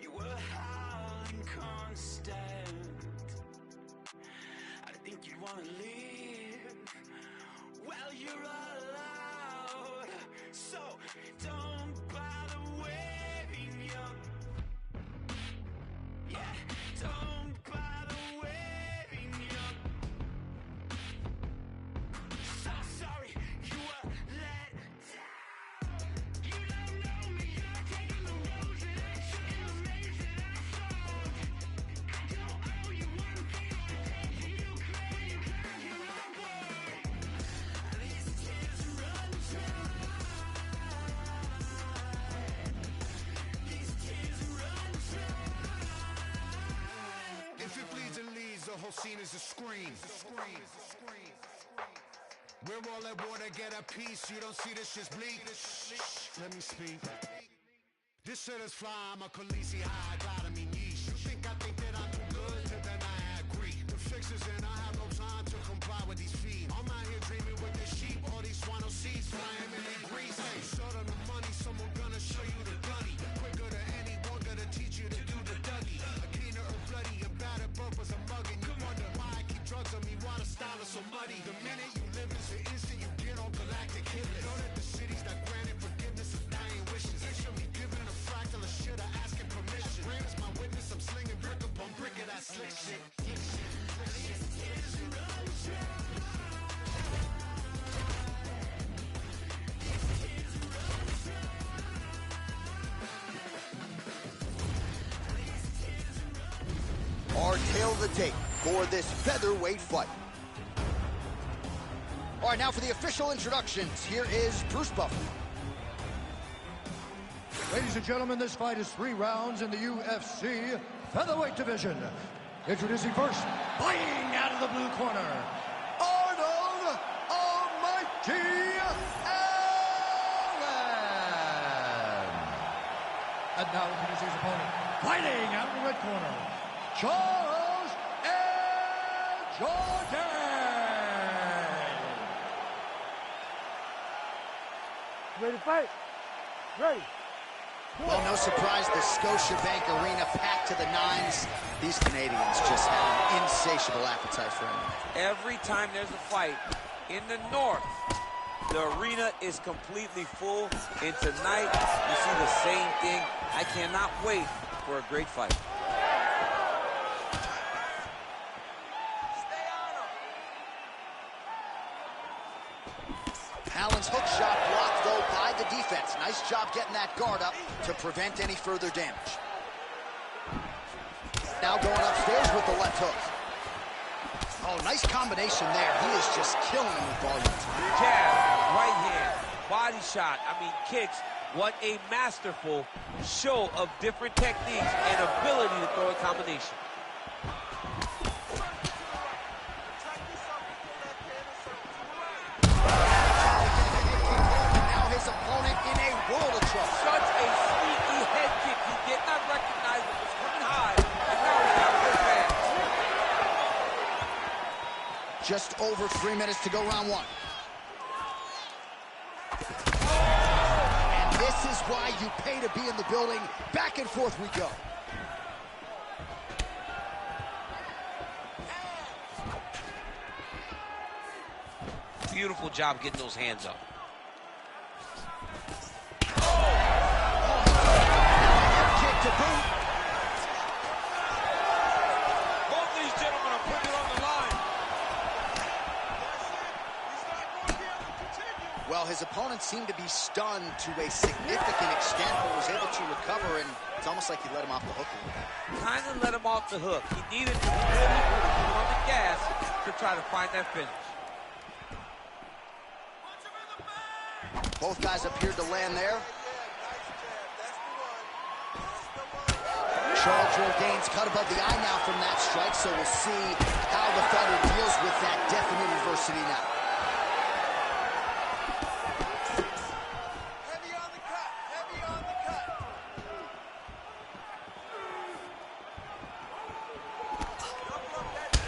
You were howling constant. I think you'd want to leave. Well, you're allowed, so don't bother waving your... Yeah, don't bother waving your... So sorry you were let down. You don't know me, you're taking the roads that I took and the maze that I sold. I don't owe you one thing, I'm taking you crazy, you can't get on board. These tears run dry. These tears run dry. If it bleeds and leads, the whole scene is a scream. We're all at war to get a piece. You don't see this shit's bleak. Let me speak. This shit is fly. I'm a Khaleesi high. Glad I mean yeesh. You think I think that I'm too good? Then I agree. The fixes and I have no time to comply with these fees. I'm out here dreaming with the sheep. All these swano seeds flying in their grease. Hey, show them the money. Someone gonna show you the gunny. Quicker than anyone gonna teach you to do the Dougie. A keener or bloody and bad at both as a mugging. You wonder why I keep drugs on me. Why the style is so muddy. The minute you live is the instant you get on galactic hit list. Know that the cities that granted forgiveness of dying wishes. They should be given a fractal of shit or asking permission. Rain is my witness. I'm slinging brick upon brick of that slick shit. Our tail of the tape for this featherweight fight. All right, now for the official introductions, here is Bruce Buffer. Ladies and gentlemen, this fight is 3 rounds in the UFC featherweight division. Introducing first, fighting out of the blue corner, Arnold Almighty Allen. And now introducing his opponent, fighting out of the red corner, Charles A. Jordan. Ready to fight? Ready. Well, no surprise, the Scotiabank Arena packed to the nines. These Canadians just have an insatiable appetite for him. Every time there's a fight in the north, the arena is completely full. And tonight, you see the same thing. I cannot wait for a great fight. Allen's hook shot blocked, though, by the defense. Nice job getting that guard up to prevent any further damage. Now going upstairs with the left hook. Oh, nice combination there. He is just killing him with volume. Jab, right hand, body shot, kicks. What a masterful show of different techniques and ability to throw a combination. Such a sneaky head kick. He did not recognize it was coming high, and now he got put back. Just over 3 minutes to go, round 1. And this is why you pay to be in the building. Back and forth we go. Beautiful job getting those hands up. Both these gentlemen are putting it on the line. Well, his opponent seemed to be stunned to a significant extent, but was able to recover, and it's almost like he let him off the hook a little bit. Kind of let him off the hook. He needed to really put his foot on the gas to try to find that finish. Both guys appeared to land there. Charles Jourdain's cut above the eye now from that strike, so we'll see how the fighter deals with that definite adversity now. Heavy on the cut, heavy on the cut.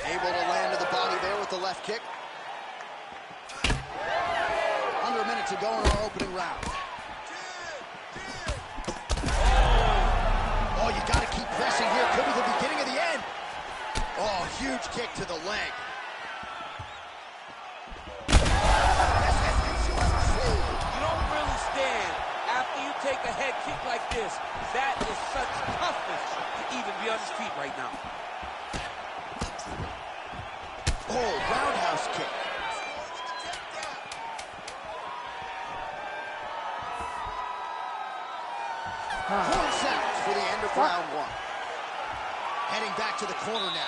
Able to land to the body there with the left kick. Under a minute to go in our opening round. Oh, you got to huge kick to the leg. You don't really stand after you take a head kick like this. That is such toughness to even be on his feet right now. Oh, roundhouse kick. 4 seconds for the end of round 1. Heading back to the corner now.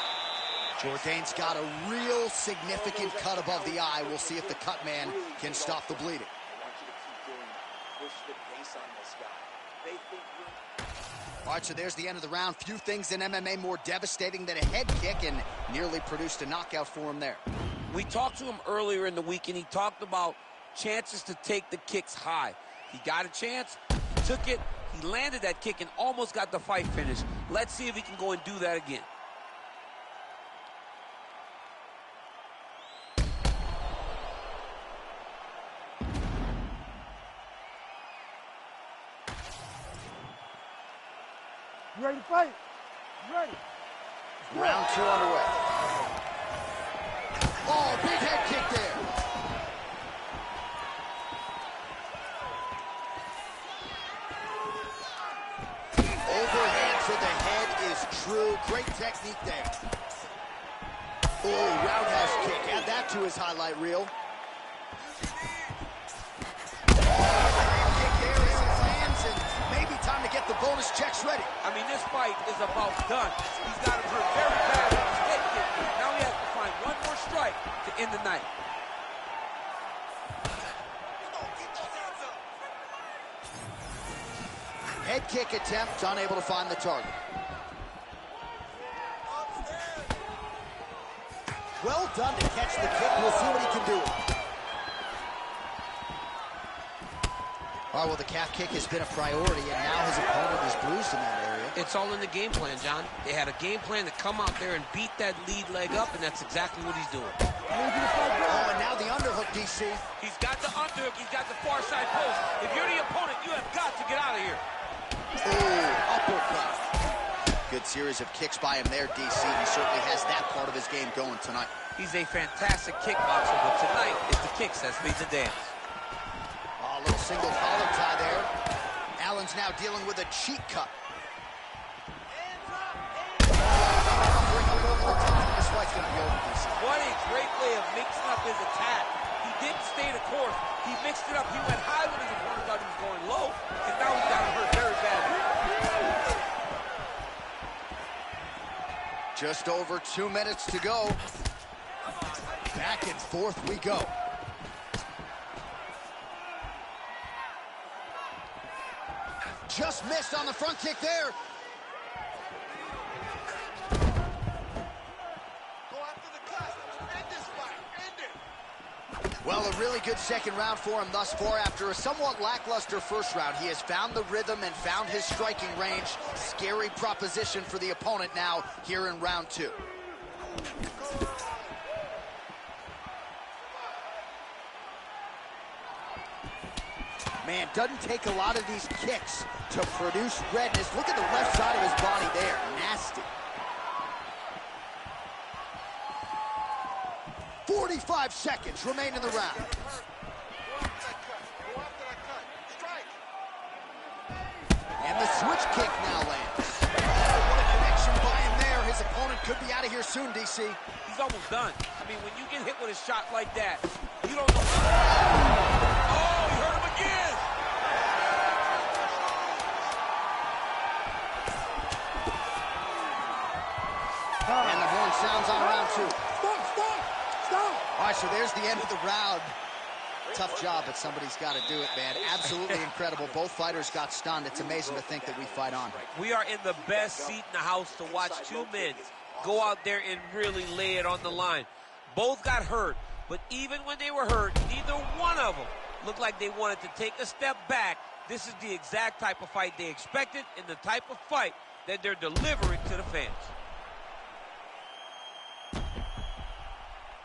Jourdain's got a real significant cut above the eye. We'll see if the cut man can stop the bleeding. All right, so there's the end of the round. Few things in MMA more devastating than a head kick, and nearly produced a knockout for him there. We talked to him earlier in the week, and he talked about chances to take the kicks high. He got a chance, he took it, he landed that kick and almost got the fight finished. Let's see if he can go and do that again. You ready to fight? You ready? Round 2 underway. Oh, big head kick there. Overhand to the head is true. Great technique there. Oh, roundhouse kick. Add that to his highlight reel. Kick there as it lands, and maybe time to get the bonus checks ready. I mean, this fight is about done. He's got him hurt very bad with his head kick. Now he has to find one more strike to end the night. Head kick attempt, unable to find the target. Well done to catch the kick. We'll see what he can do. All right, well, the calf kick has been a priority, and now his opponent is bruised in that area. It's all in the game plan, John. They had a game plan to come out there and beat that lead leg up, and that's exactly what he's doing. Oh, and now the underhook, DC. He's got the underhook, he's got the far side post. If you're the opponent, you have got to get out of here. Oh, uppercut. Good series of kicks by him there, DC. He certainly has that part of his game going tonight. He's a fantastic kickboxer, but tonight it's the kicks that's made the dance. Oh, a little single collar tie there. Allen's now dealing with a cheek cut. This fight's gonna be over, DC. What a great way of mixing up his attack. He didn't stay the course. He mixed it up. He went high when his opponent thought he was going low, and now he's got him hurt very badly. Just over 2 minutes to go. Back and forth we go. Just missed on the front kick there. Well, a really good second round for him thus far. After a somewhat lackluster first round, he has found the rhythm and found his striking range. Scary proposition for the opponent now here in round 2. Man, doesn't take a lot of these kicks to produce redness. Look at the left side of his body there. Nasty. 45 seconds remain in the round. And the switch kick now lands. Oh, what a connection by him there. His opponent could be out of here soon, DC. He's almost done. I mean, when you get hit with a shot like that, you don't know. Oh, he hurt him again. And the horn sounds on round 2. Stop! All right, so there's the end of the round. Tough job, but somebody's got to do it, man. Absolutely incredible. Both fighters got stunned. It's amazing to think that we fight on. We are in the best seat in the house to watch two men go out there and really lay it on the line. Both got hurt, but even when they were hurt, neither one of them looked like they wanted to take a step back. This is the exact type of fight they expected and the type of fight that they're delivering to the fans.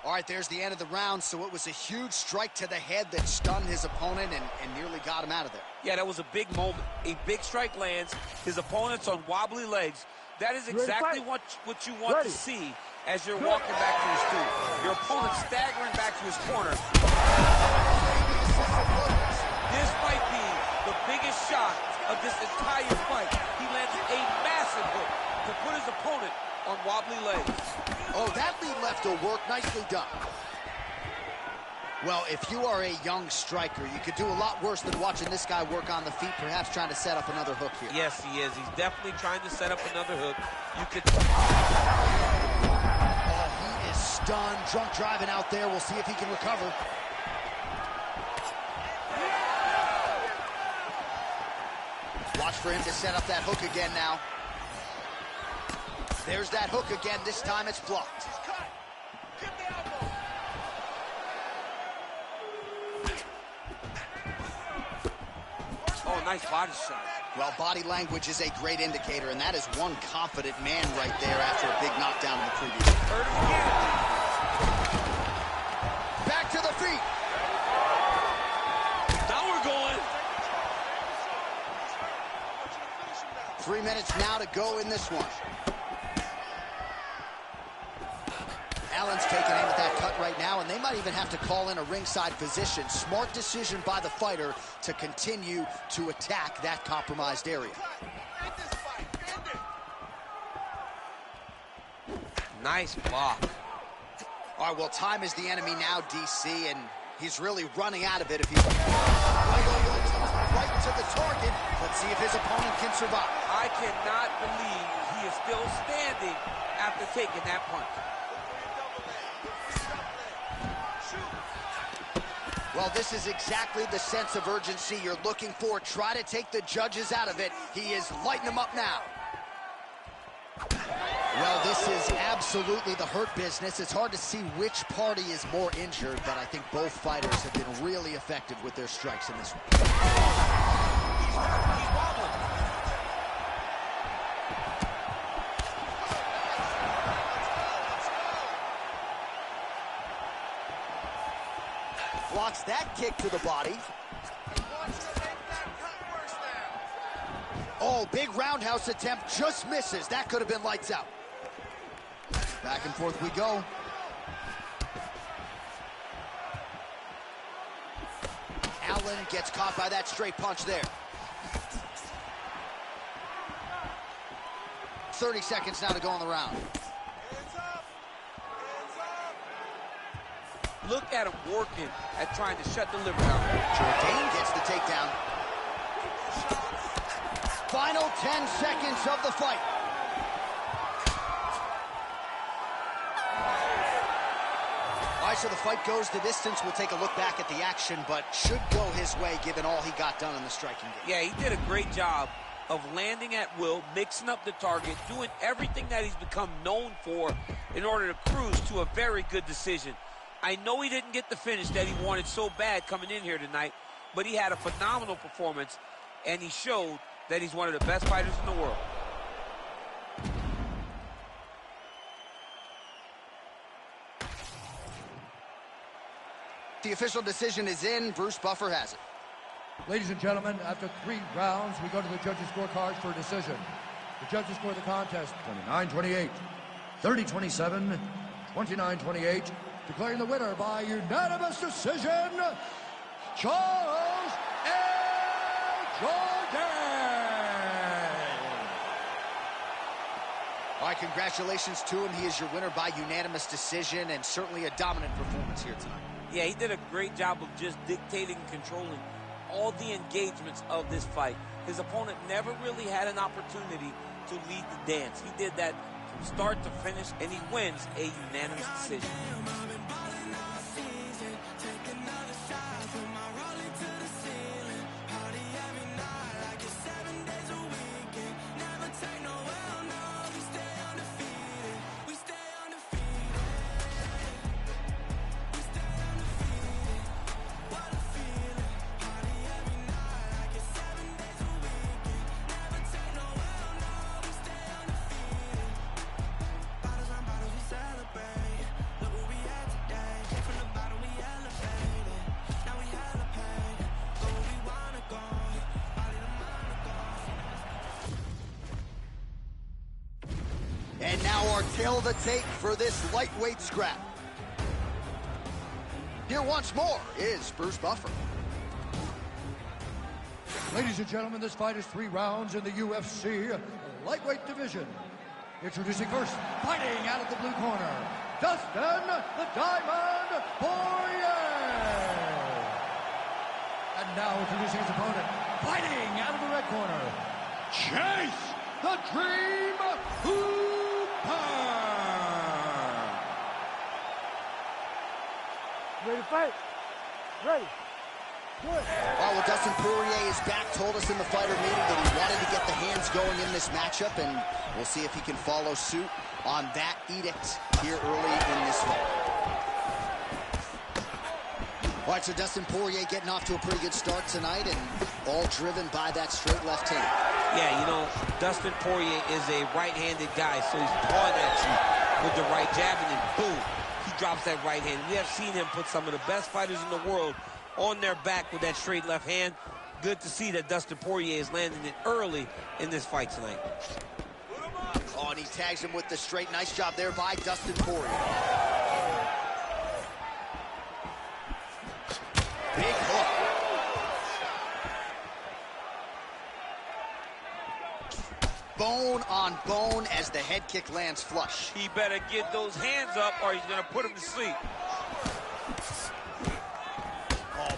All right, there's the end of the round, so it was a huge strike to the head that stunned his opponent and nearly got him out of there. Yeah, that was a big moment. A big strike lands. His opponent's on wobbly legs. That is exactly what you want to see as you're walking back to your stool. Your opponent staggering back to his corner. This might be the biggest shot of this entire fight. He landed a massive hook to put his opponent on wobbly legs. Oh, that lead left will work. Nicely done. Well, if you are a young striker, you could do a lot worse than watching this guy work on the feet, perhaps trying to set up another hook here. Yes, he is. He's definitely trying to set up another hook. You could... Oh, he is stunned. Drunk driving out there. We'll see if he can recover. Watch for him to set up that hook again now. There's that hook again. This time it's blocked. Oh, nice body shot. Well, body language is a great indicator, and that is one confident man right there after a big knockdown in the previous. Heard him again. Back to the feet. Now we're going. 3 minutes now to go in this one. Allen's taking aim at that cut right now, and they might even have to call in a ringside physician. Smart decision by the fighter to continue to attack that compromised area. Nice block. All right, well, time is the enemy now, DC, and he's really running out of it if he's right to the target. Let's see if his opponent can survive. I cannot believe he is still standing after taking that punch. Well, this is exactly the sense of urgency you're looking for. Try to take the judges out of it. He is lighting them up now. Well, this is absolutely the hurt business. It's hard to see which party is more injured, but I think both fighters have been really effective with their strikes in this one. He's wobbling. Blocks that kick to the body. Oh, big roundhouse attempt, just misses. That could have been lights out. Back and forth we go. Allen gets caught by that straight punch there. 30 seconds now to go in the round. Look at him working at trying to shut the liver down. Jourdain gets the takedown. Final 10 seconds of the fight. All right, so the fight goes the distance. We'll take a look back at the action, but should go his way given all he got done in the striking game. Yeah, he did a great job of landing at will, mixing up the target, doing everything that he's become known for in order to cruise to a very good decision. I know he didn't get the finish that he wanted so bad coming in here tonight, but he had a phenomenal performance, and he showed that he's one of the best fighters in the world. The official decision is in. Bruce Buffer has it. Ladies and gentlemen, after 3 rounds, we go to the judges' scorecards for a decision. The judges score the contest 29-28, 30-27, 29-28, declaring the winner by unanimous decision, Charles Jourdain. All right, congratulations to him. He is your winner by unanimous decision, and certainly a dominant performance here tonight. Yeah, he did a great job of just dictating and controlling all the engagements of this fight. His opponent never really had an opportunity to lead the dance. He did that from start to finish, and he wins a unanimous decision. And now our tale of the tape for this lightweight scrap. Here once more is Bruce Buffer. Ladies and gentlemen, this fight is 3 rounds in the UFC lightweight division. Introducing first, fighting out of the blue corner, Dustin the Diamond Poirier. And now introducing his opponent, fighting out of the red corner, Chase the Dream Hooper. Ready to fight? Ready. Good. All right, well, Dustin Poirier is back, told us in the fighter meeting that he wanted to get the hands going in this matchup, and we'll see if he can follow suit on that edict here early in this fight. All right, so Dustin Poirier getting off to a pretty good start tonight, and all driven by that straight left hand. Yeah, you know, Dustin Poirier is a right-handed guy, so he's pawing at you with the right jab, and then boom, he drops that right hand. We have seen him put some of the best fighters in the world on their back with that straight left hand. Good to see that Dustin Poirier is landing it early in this fight tonight. Oh, and he tags him with the straight. Nice job there by Dustin Poirier. Big hook. Bone on bone as the head kick lands flush. He better get those hands up or he's going to put him to sleep.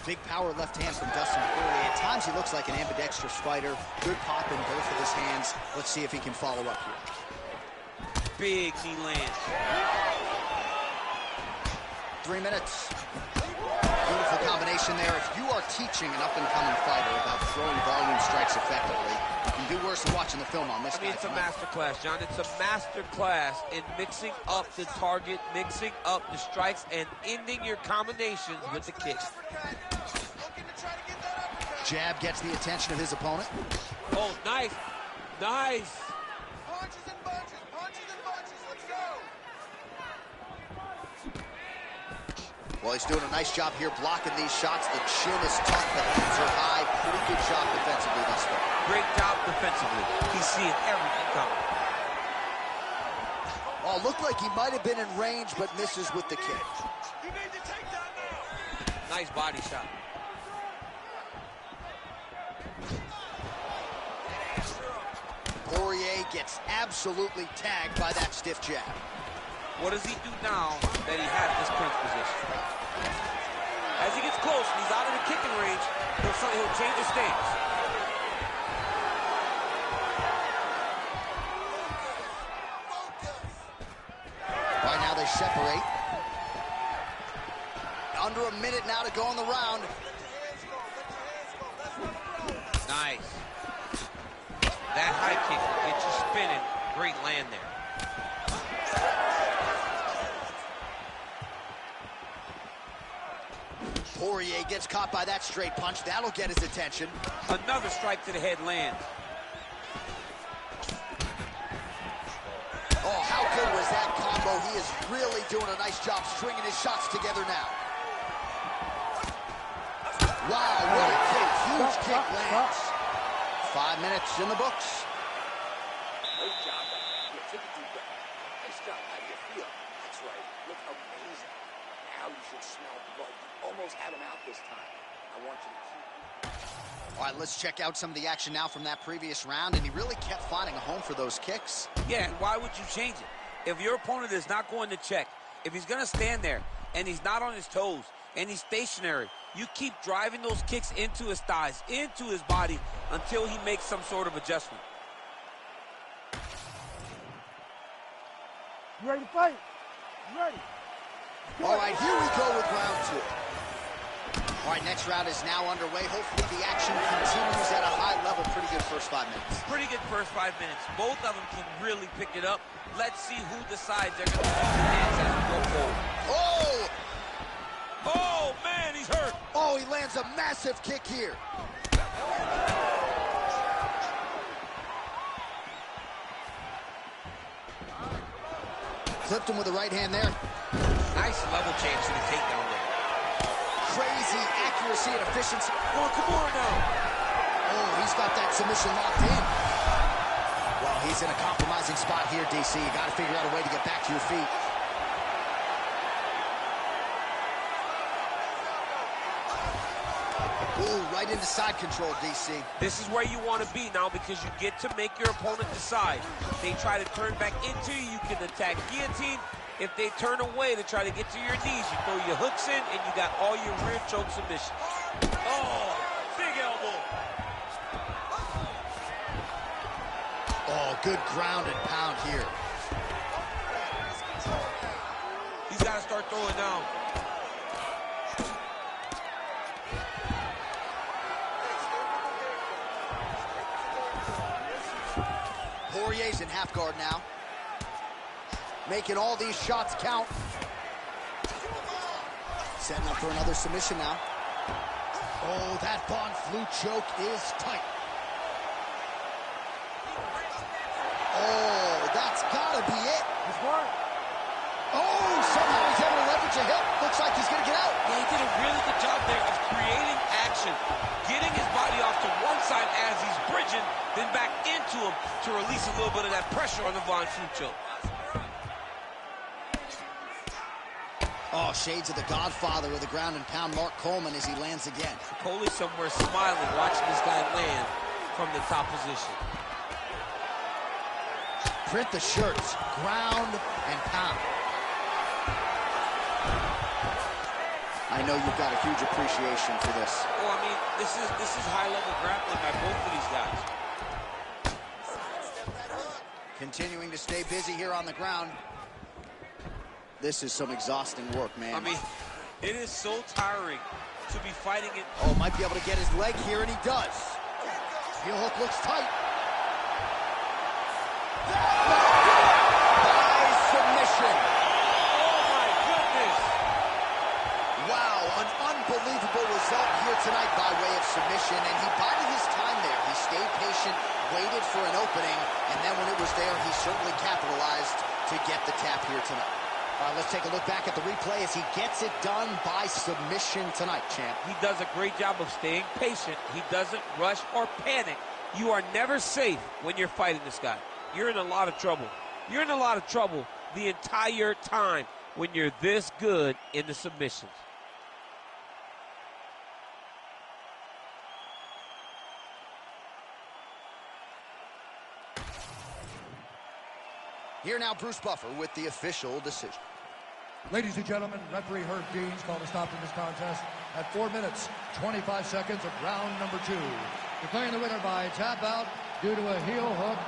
Big power left hand from Dustin Poirier. At times he looks like an ambidextrous fighter. Good pop in both of his hands. Let's see if he can follow up here. Big knee lands. 3 minutes. Beautiful combination there. If you are teaching an up-and-coming fighter about throwing volume strikes effectively, you can do worse than watching the film on this guy. It's a master class, John. It's a master class in mixing up the target, mixing up the strikes, and ending your combinations with the kicks. Jab gets the attention of his opponent. Oh, nice. Nice. Punches and bunches, let's go. Well, he's doing a nice job here blocking these shots. The chin is tough, the hands are high. Pretty good job defensively thus far. Great job defensively. He's seeing everything coming. Oh, looked like he might have been in range, but misses with the kick. You need to take that now. Nice body shot. Poirier gets absolutely tagged by that stiff jab. What does he do now that he had this clinch position? As he gets close and he's out of the kicking range, he'll change his stance. Right now they separate. Under a minute now to go on the round. Nice. That high kick will get you spinning. Great land there. Poirier gets caught by that straight punch. That'll get his attention. Another strike to the head lands. Oh, how good was that combo? He is really doing a nice job stringing his shots together now. Wow, what a kick. Huge kick lands. 5 minutes in the books. Great job. Yeah, take a deep breath. Nice job. How do you feel? That's right. Look amazing. Now you should smell blood. You almost had him out this time. I want you to keep. All right, let's check out some of the action now from that previous round, and he really kept finding a home for those kicks. Yeah, and why would you change it? If your opponent is not going to check, if he's going to stand there and he's not on his toes and he's stationary, you keep driving those kicks into his thighs, into his body, until he makes some sort of adjustment. You ready to fight? You ready? All right, here we go with round 2. All right, next round is now underway. Hopefully the action continues at a high level. Pretty good first 5 minutes. Pretty good first 5 minutes. Both of them can really pick it up. Let's see who decides they're going to use the hands as we go forward. Oh! Oh, man, he's hurt. Oh, he lands a massive kick here. Clipped him with the right hand there. Nice level change to the takedown there. Crazy accuracy and efficiency. Oh, Kimura now. Oh, he's got that submission locked in. Well, He's in a compromising spot here, DC. You got to figure out a way to get back to your feet. Ooh, right into side control, DC. This is where you want to be now because you get to make your opponent decide. If they try to turn back into you, you can attack guillotine. If they turn away to try to get to your knees, you throw your hooks in and you got all your rear choke submissions. Oh, big elbow. Oh, good ground and pound here. He's got to start throwing down. Poirier's in half guard now. Making all these shots count. Setting up for another submission now. Oh, that Von Flue choke is tight. Oh, that's gotta be it. Oh, somehow he's able to leverage a hip. Looks like he's gonna get out. Yeah, he did a really good job there of creating action, getting his body off to one side as he's bridging, then back into him to release a little bit of that pressure on the Von Flue choke. Oh, shades of the godfather of the ground and pound, Mark Coleman, as he lands again. Coley's somewhere smiling, watching this guy land from the top position. Print the shirts, ground and pound. I know you've got a huge appreciation for this. Oh, I mean, this is high-level grappling by both of these guys. Continuing to stay busy here on the ground. This is some exhausting work, man. I mean, it is so tiring to be fighting it. Oh, might be able to get his leg here, and he does. Heel hook looks tight. By submission. Oh, my goodness. Wow, an unbelievable result here tonight by way of submission, and he bided his time there. He stayed patient, waited for an opening, and then when it was there, he certainly capitalized to get the tap here tonight. All right, let's take a look back at the replay as he gets it done by submission tonight, champ. He does a great job of staying patient. He doesn't rush or panic. You are never safe when you're fighting this guy. You're in a lot of trouble. You're in a lot of trouble the entire time when you're this good in the submissions. Here now, Bruce Buffer with the official decision. Ladies and gentlemen, referee Herb Deans called a stop to this contest at 4 minutes, 25 seconds of round number 2. Declaring the winner by tap out due to a heel hook,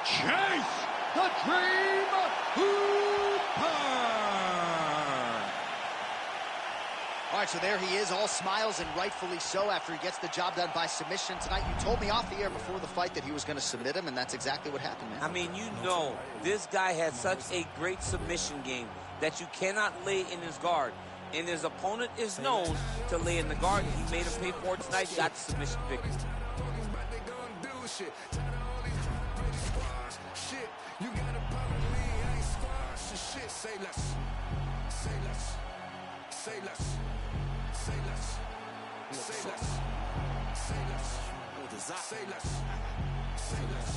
Chase the Dream Hooper! All right, so there he is, all smiles and rightfully so after he gets the job done by submission tonight. You told me off the air before the fight that he was going to submit him, and that's exactly what happened, man. I mean, you know, this guy has such a great submission game that you cannot lay in his guard. And his opponent is known to lay in the guard. He made him pay for it tonight, got the submission victory. Say less. Say less. Say less. Say less. Say less. Say less. Say less. Say less.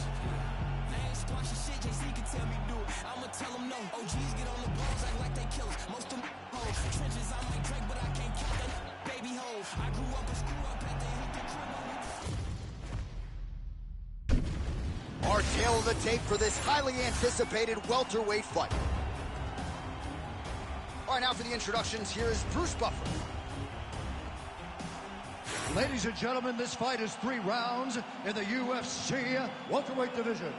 I ain't squash shit, JC can tell me do it. I'ma tell them no. OGs get on the balls, act like they killers. Most of them hoes. Trenches, I might drink, but I can't count that baby hoes. I grew up and screw up at the hit the crib. Our tail of the tape for this highly anticipated welterweight fight. All right, now for the introductions, here is Bruce Buffer. Ladies and gentlemen, this fight is 3 rounds in the UFC welterweight division.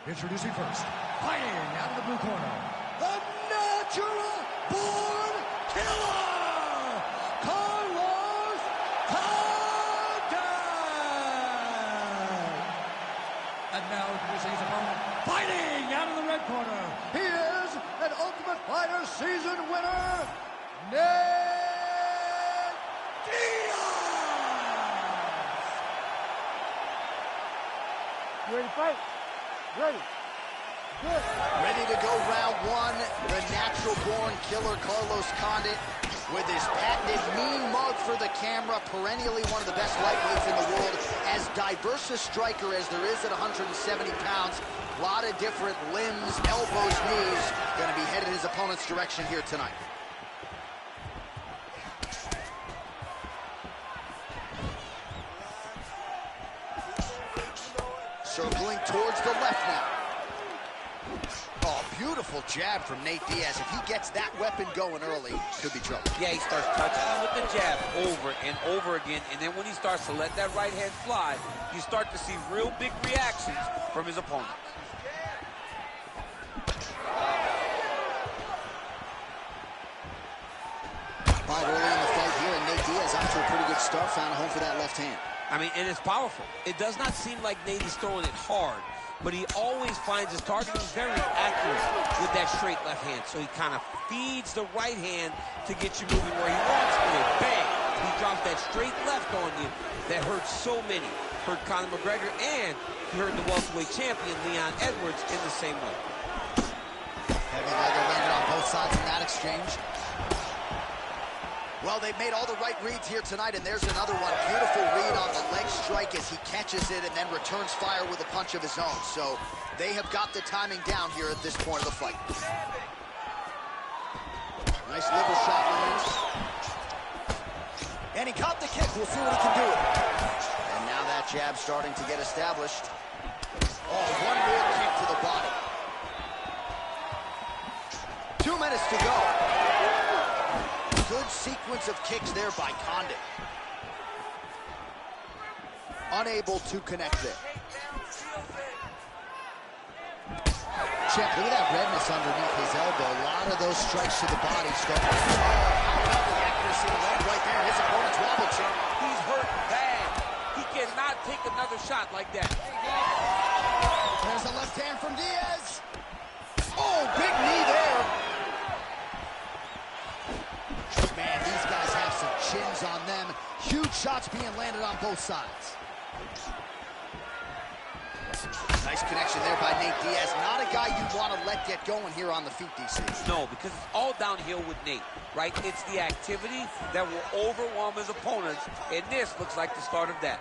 Introducing first, fighting out of the blue corner, the natural born killer, Carlos Condit. And now introducing his opponent, fighting out of the red corner, he is an Ultimate Fighter season winner, Nate Diaz. You ready to fight? Ready. Good. Ready to go round 1, the natural-born killer Carlos Condit with his patented mean mug for the camera, perennially one of the best lightweights in the world, as diverse a striker as there is at 170 pounds. A lot of different limbs, elbows, knees, going to be headed his opponent's direction here tonight. Circling towards the left now. Oh, beautiful jab from Nate Diaz. If he gets that weapon going early, could be trouble. Yeah, he starts touching him with the jab over and over again, and then when he starts to let that right hand fly, you start to see real big reactions from his opponent. Right early in the fight here, and Nate Diaz out to a pretty good start, found a home for that left hand. I mean, and it's powerful. It does not seem like Nate is throwing it hard, but he always finds his targeting very accurate with that straight left hand. So he kind of feeds the right hand to get you moving where he wants to. Bang! He drops that straight left on you that hurts so many. Hurt Conor McGregor, and he hurt the welterweight champion, Leon Edwards, in the same way. Heavy leather landed on both sides in that exchange. Well, they've made all the right reads here tonight, and there's another one. Beautiful read on the leg strike as he catches it and then returns fire with a punch of his own. So they have got the timing down here at this point of the fight. Nice liver shot lands. And he caught the kick. We'll see what he can do. And now that jab starting to get established. Oh, one more kick to the body. 2 minutes to go. Good sequence of kicks there by Condit. Unable to connect there. Check, look at that redness underneath his elbow. A lot of those strikes to the body start. Oh, how about the accuracy to land right there? His opponent's wobble check. He's hurt bad. He cannot take another shot like that. There's a left hand from Diaz. Oh, big knee there. Man, these guys have some chins on them. Huge shots being landed on both sides. Nice connection there by Nate Diaz. Not a guy you want to let get going here on the feet, DC. No, because it's all downhill with Nate, right? It's the activity that will overwhelm his opponents, and this looks like the start of that.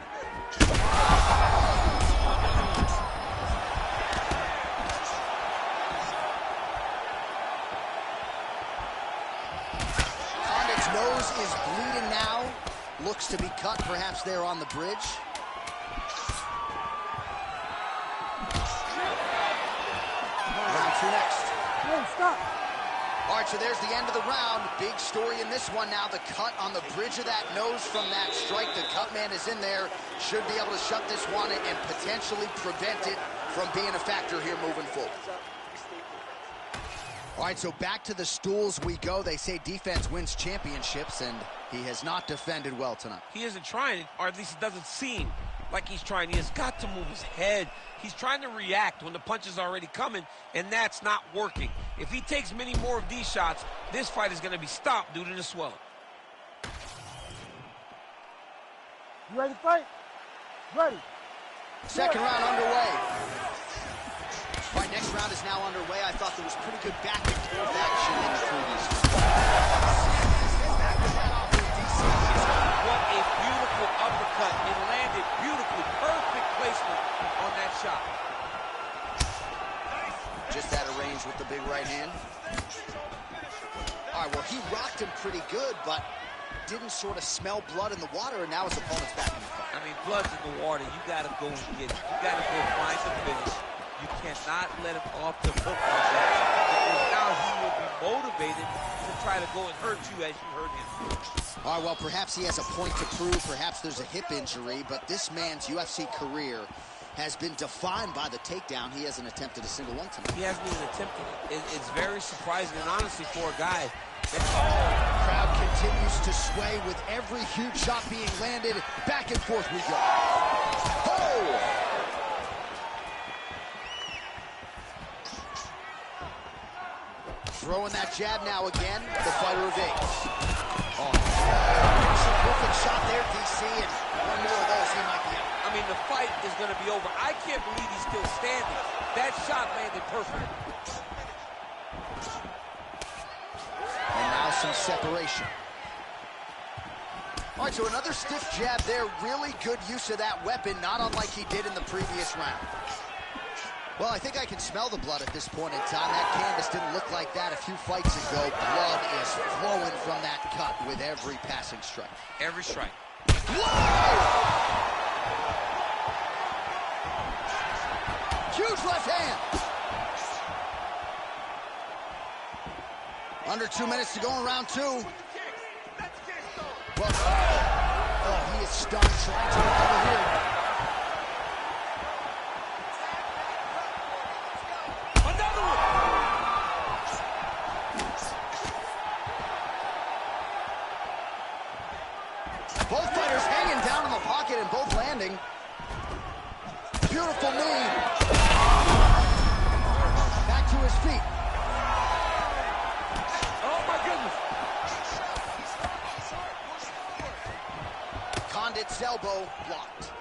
Nose is bleeding now. Looks to be cut, perhaps there on the bridge. Round 2 next. Hey, stop. All right, so there's the end of the round. Big story in this one now. The cut on the bridge of that nose from that strike. The cut man is in there. Should be able to shut this one and potentially prevent it from being a factor here moving forward. All right, so back to the stools we go. They say defense wins championships, and he has not defended well tonight. He isn't trying, or at least it doesn't seem like he's trying. He has got to move his head. He's trying to react when the punch is already coming, and that's not working. If he takes many more of these shots, this fight is going to be stopped due to the swelling. You ready to fight? Ready. Second round underway. All right, next round is now underway. I thought there was pretty good back and forth action in the previous one. What a beautiful uppercut. It landed beautifully. Perfect placement on that shot. Just out of range with the big right hand. All right, well, he rocked him pretty good, but didn't sort of smell blood in the water, and now his opponent's back in the fight. I mean, blood's in the water. You got to go and get it. You got to go find the finish. You cannot let him off the hook like that, because now he will be motivated to try to go and hurt you as you hurt him. All right, well, perhaps he has a point to prove. Perhaps there's a hip injury, but this man's UFC career has been defined by the takedown. He hasn't attempted a single one tonight. He hasn't even attempted it. It's very surprising, and honestly, for a guy that crowd continues to sway with every huge shot being landed. Back and forth we go. Oh! Throwing that jab now again. The fighter evades. Oh, perfect shot there, DC, and one more of those, he might be out. I mean, the fight is going to be over. I can't believe he's still standing. That shot landed perfect. And now some separation. All right, so another stiff jab there. Really good use of that weapon, not unlike he did in the previous round. Well, I think I can smell the blood at this point in time. That canvas didn't look like that a few fights ago. Blood is flowing from that cut with every passing strike. Every strike. Whoa! Huge left hand. Under 2 minutes to go in round 2. Well, oh, he is stunned, trying to recover here. Both fighters hanging down in the pocket and both landing. Beautiful knee. Back to his feet. Oh, my goodness. Condit's elbow blocked.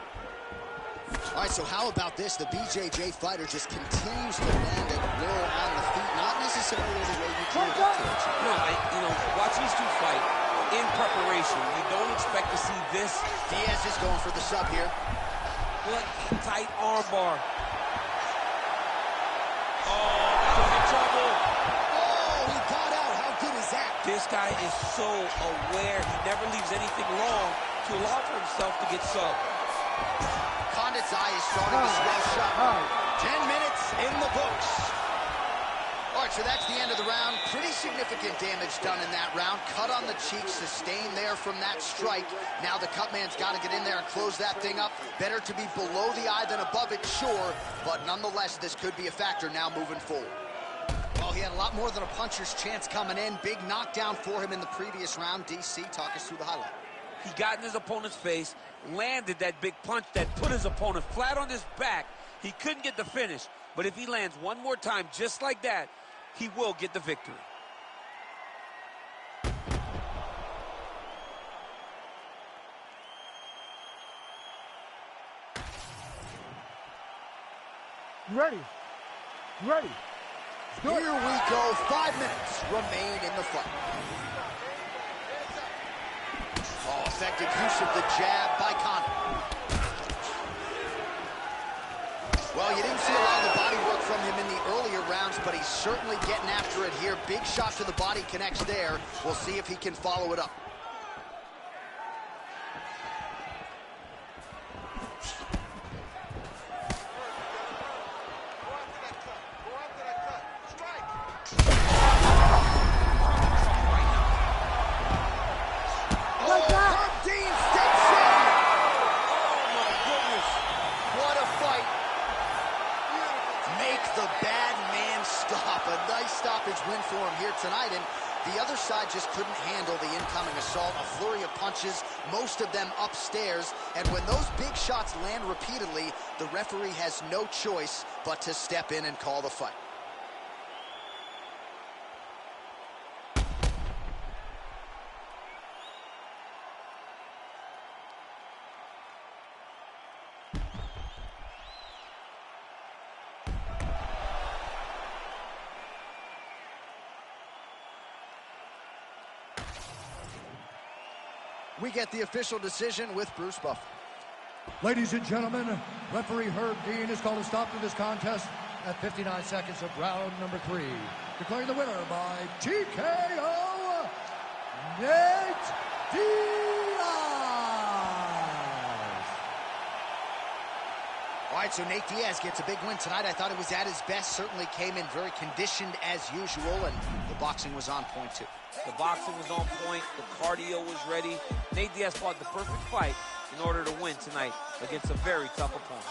All right, so how about this? The BJJ fighter just continues to land at will on the feet, not necessarily the way you drew it up to it. No, watching these two fight in preparation, you don't expect to see this. Diaz is going for the sub here. Good, tight arm bar. Oh, that was in trouble. Oh, he got out. How good is that? This guy is so aware. He never leaves anything long to allow for himself to get subbed. Condit's eye is starting to swell shut. 10 minutes in the books. All right, so that's the end of the round. Pretty significant damage done in that round. Cut on the cheek, sustained there from that strike. Now the cut man's got to get in there and close that thing up. Better to be below the eye than above it, sure. But nonetheless, this could be a factor now moving forward. Well, he had a lot more than a puncher's chance coming in. Big knockdown for him in the previous round. DC, talk us through the highlight. He got in his opponent's face, landed that big punch that put his opponent flat on his back. He couldn't get the finish, but if he lands one more time just like that, he will get the victory. You ready? You ready? Here we go. 5 minutes remain in the fight. Oh, effective use of the jab by Condit. Well, you didn't see a lot of the body work from him in the earlier rounds, but he's certainly getting after it here. Big shot to the body connects there. We'll see if he can follow it up. Win for him here tonight, and the other side just couldn't handle the incoming assault. A flurry of punches, most of them upstairs, and when those big shots land repeatedly, the referee has no choice but to step in and call the fight. We get the official decision with Bruce Buffer. Ladies and gentlemen, referee Herb Dean has called a stop to this contest at 59 seconds of round number 3. Declaring the winner by TKO, Nate Diaz. All right, so Nate Diaz gets a big win tonight. I thought it was at his best. Certainly came in very conditioned as usual, and the boxing was on point too. The boxing was on point. The cardio was ready. Nate Diaz fought the perfect fight in order to win tonight against a very tough opponent.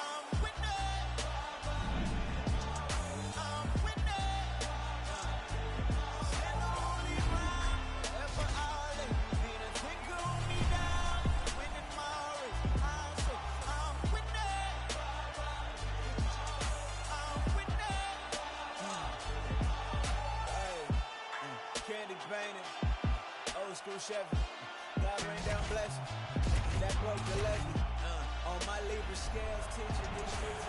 Old school Chevy, God rain down blessing. That broke the levy. On my Libra scales, teaching these streets.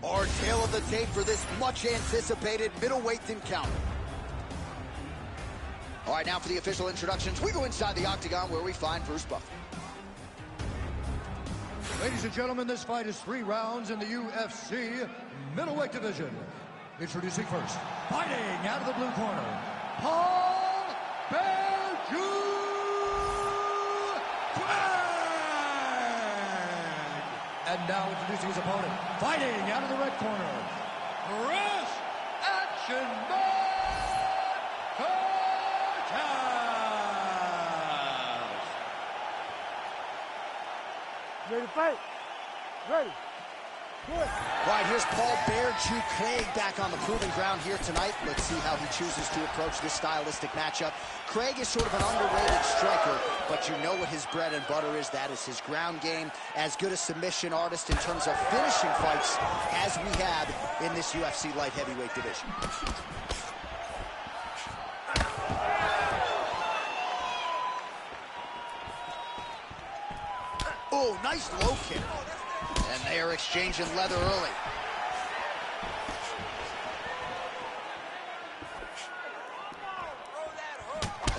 Our tail of the tape for this much anticipated middleweight encounter. All right, now for the official introductions, we go inside the octagon where we find Bruce Buffer. Ladies and gentlemen, this fight is 3 rounds in the UFC middleweight division. Introducing first, fighting out of the blue corner, Paul Craig. And now introducing his opponent, fighting out of the red corner, Chris Action Man Cortez. Ready to fight? Ready. Good. All right, here's Paul Craig back on the proving ground here tonight. Let's see how he chooses to approach this stylistic matchup. Craig is sort of an underrated striker, but you know what his bread and butter is. That is his ground game. As good a submission artist in terms of finishing fights as we have in this UFC light heavyweight division. Oh, nice low kick. And they are exchanging leather early.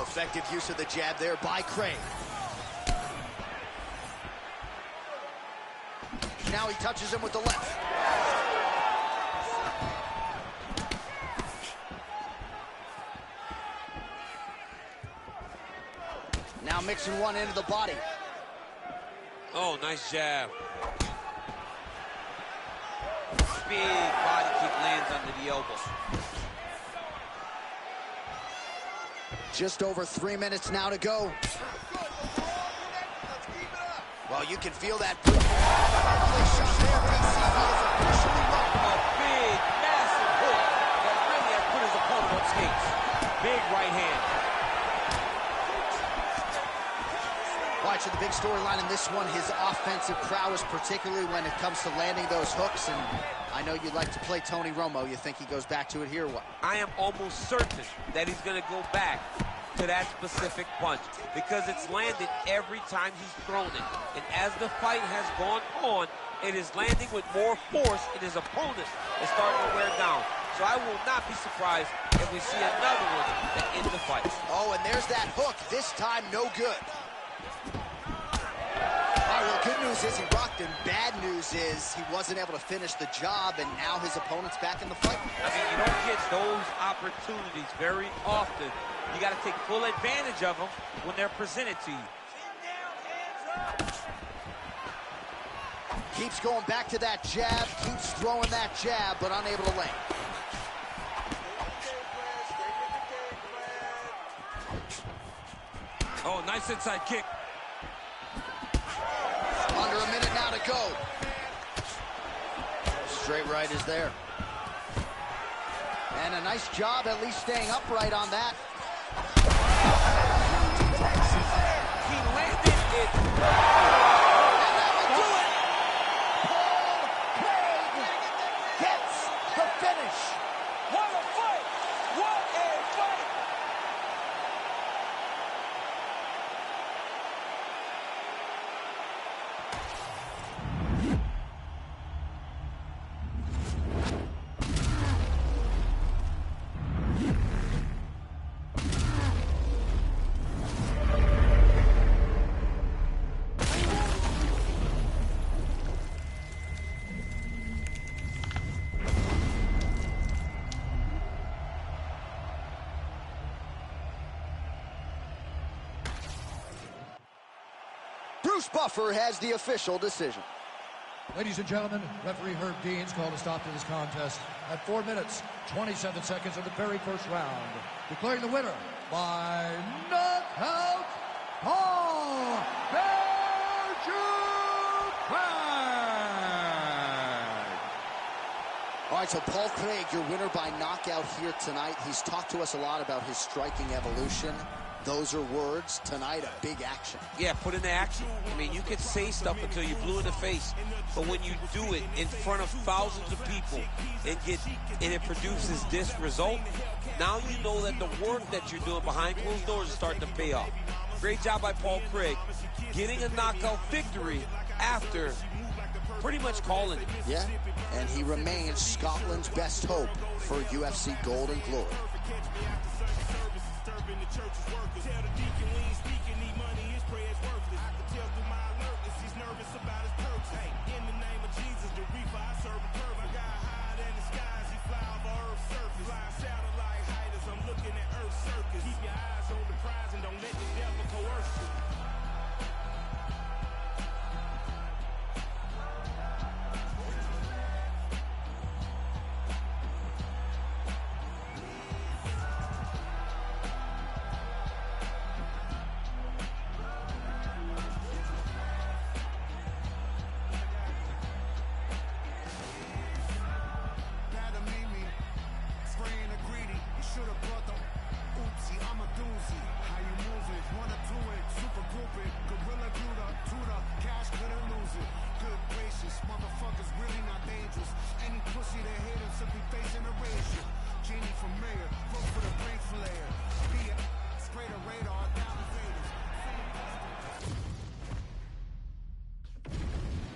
Effective use of the jab there by Craig. Now he touches him with the left. Now mixing one into the body. Oh, nice jab. Big body kick lands under the elbow. Just over 3 minutes now to go. Well, you can feel that. Shot there, DC. He is officially wrong. A big, massive hook that really has put his opponent on skates. Big right hand. Watch the big storyline in this one, his offensive prowess, particularly when it comes to landing those hooks. And I know you like to play Tony Romo. You think he goes back to it here or what? I am almost certain that he's going to go back to that specific punch because it's landed every time he's thrown it. And as the fight has gone on, it is landing with more force, and his opponent is starting to wear down. So I will not be surprised if we see another one that ends the fight. Oh, and there's that hook. This time, no good. Well, good news is he rocked him. Bad news is he wasn't able to finish the job, and now his opponent's back in the fight. I mean, you don't get those opportunities very often. You got to take full advantage of them when they're presented to you. Keeps going back to that jab, keeps throwing that jab, but unable to land. Oh, nice inside kick. Under a minute now to go. Straight right is there. And a nice job at least staying upright on that. He landed it. And that will do it. Paul Craig gets the finish. What a fight! What a fight! Bruce Buffer has the official decision. Ladies and gentlemen, referee Herb Deans called a stop to this contest at 4 minutes, 27 seconds of the very first round, declaring the winner by knockout, Paul Craig. All right, so Paul Craig, your winner by knockout here tonight. He's talked to us a lot about his striking evolution. Those are words. Tonight, a big action. Yeah, put in the action. I mean, you can say stuff until you're blue in the face, but when you do it in front of thousands of people and it produces this result, now you know that the work that you're doing behind closed doors is starting to pay off. Great job by Paul Craig, getting a knockout victory after pretty much calling it. Yeah, and he remains Scotland's best hope for UFC Gold and Glory.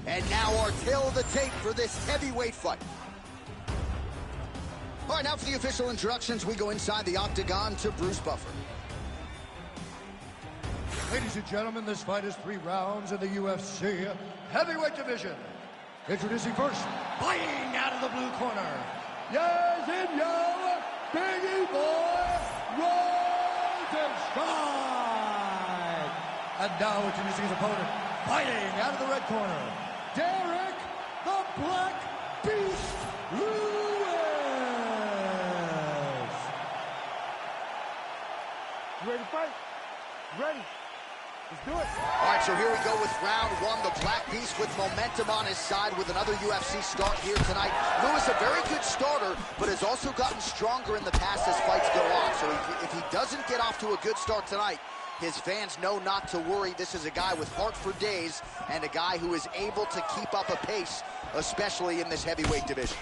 And now our tail of the tape for this heavyweight fight. All right, now for the official introductions, we go inside the octagon to Bruce Buffer. Ladies and gentlemen, this fight is 3 rounds in the UFC heavyweight division. Introducing first, fighting out of the blue corner. Yes, in your Biggie Boy, Rosenstrike. And now introducing his opponent, fighting out of the red corner, Derek the Black Beast Lewis. You ready to fight? Ready. Let's do it. All right, so here we go with round 1. The Black Beast with momentum on his side with another UFC start here tonight. Lewis, a very good starter, but has also gotten stronger in the past as fights go on. So if he doesn't get off to a good start tonight, his fans know not to worry. This is a guy with heart for days and a guy who is able to keep up a pace, especially in this heavyweight division.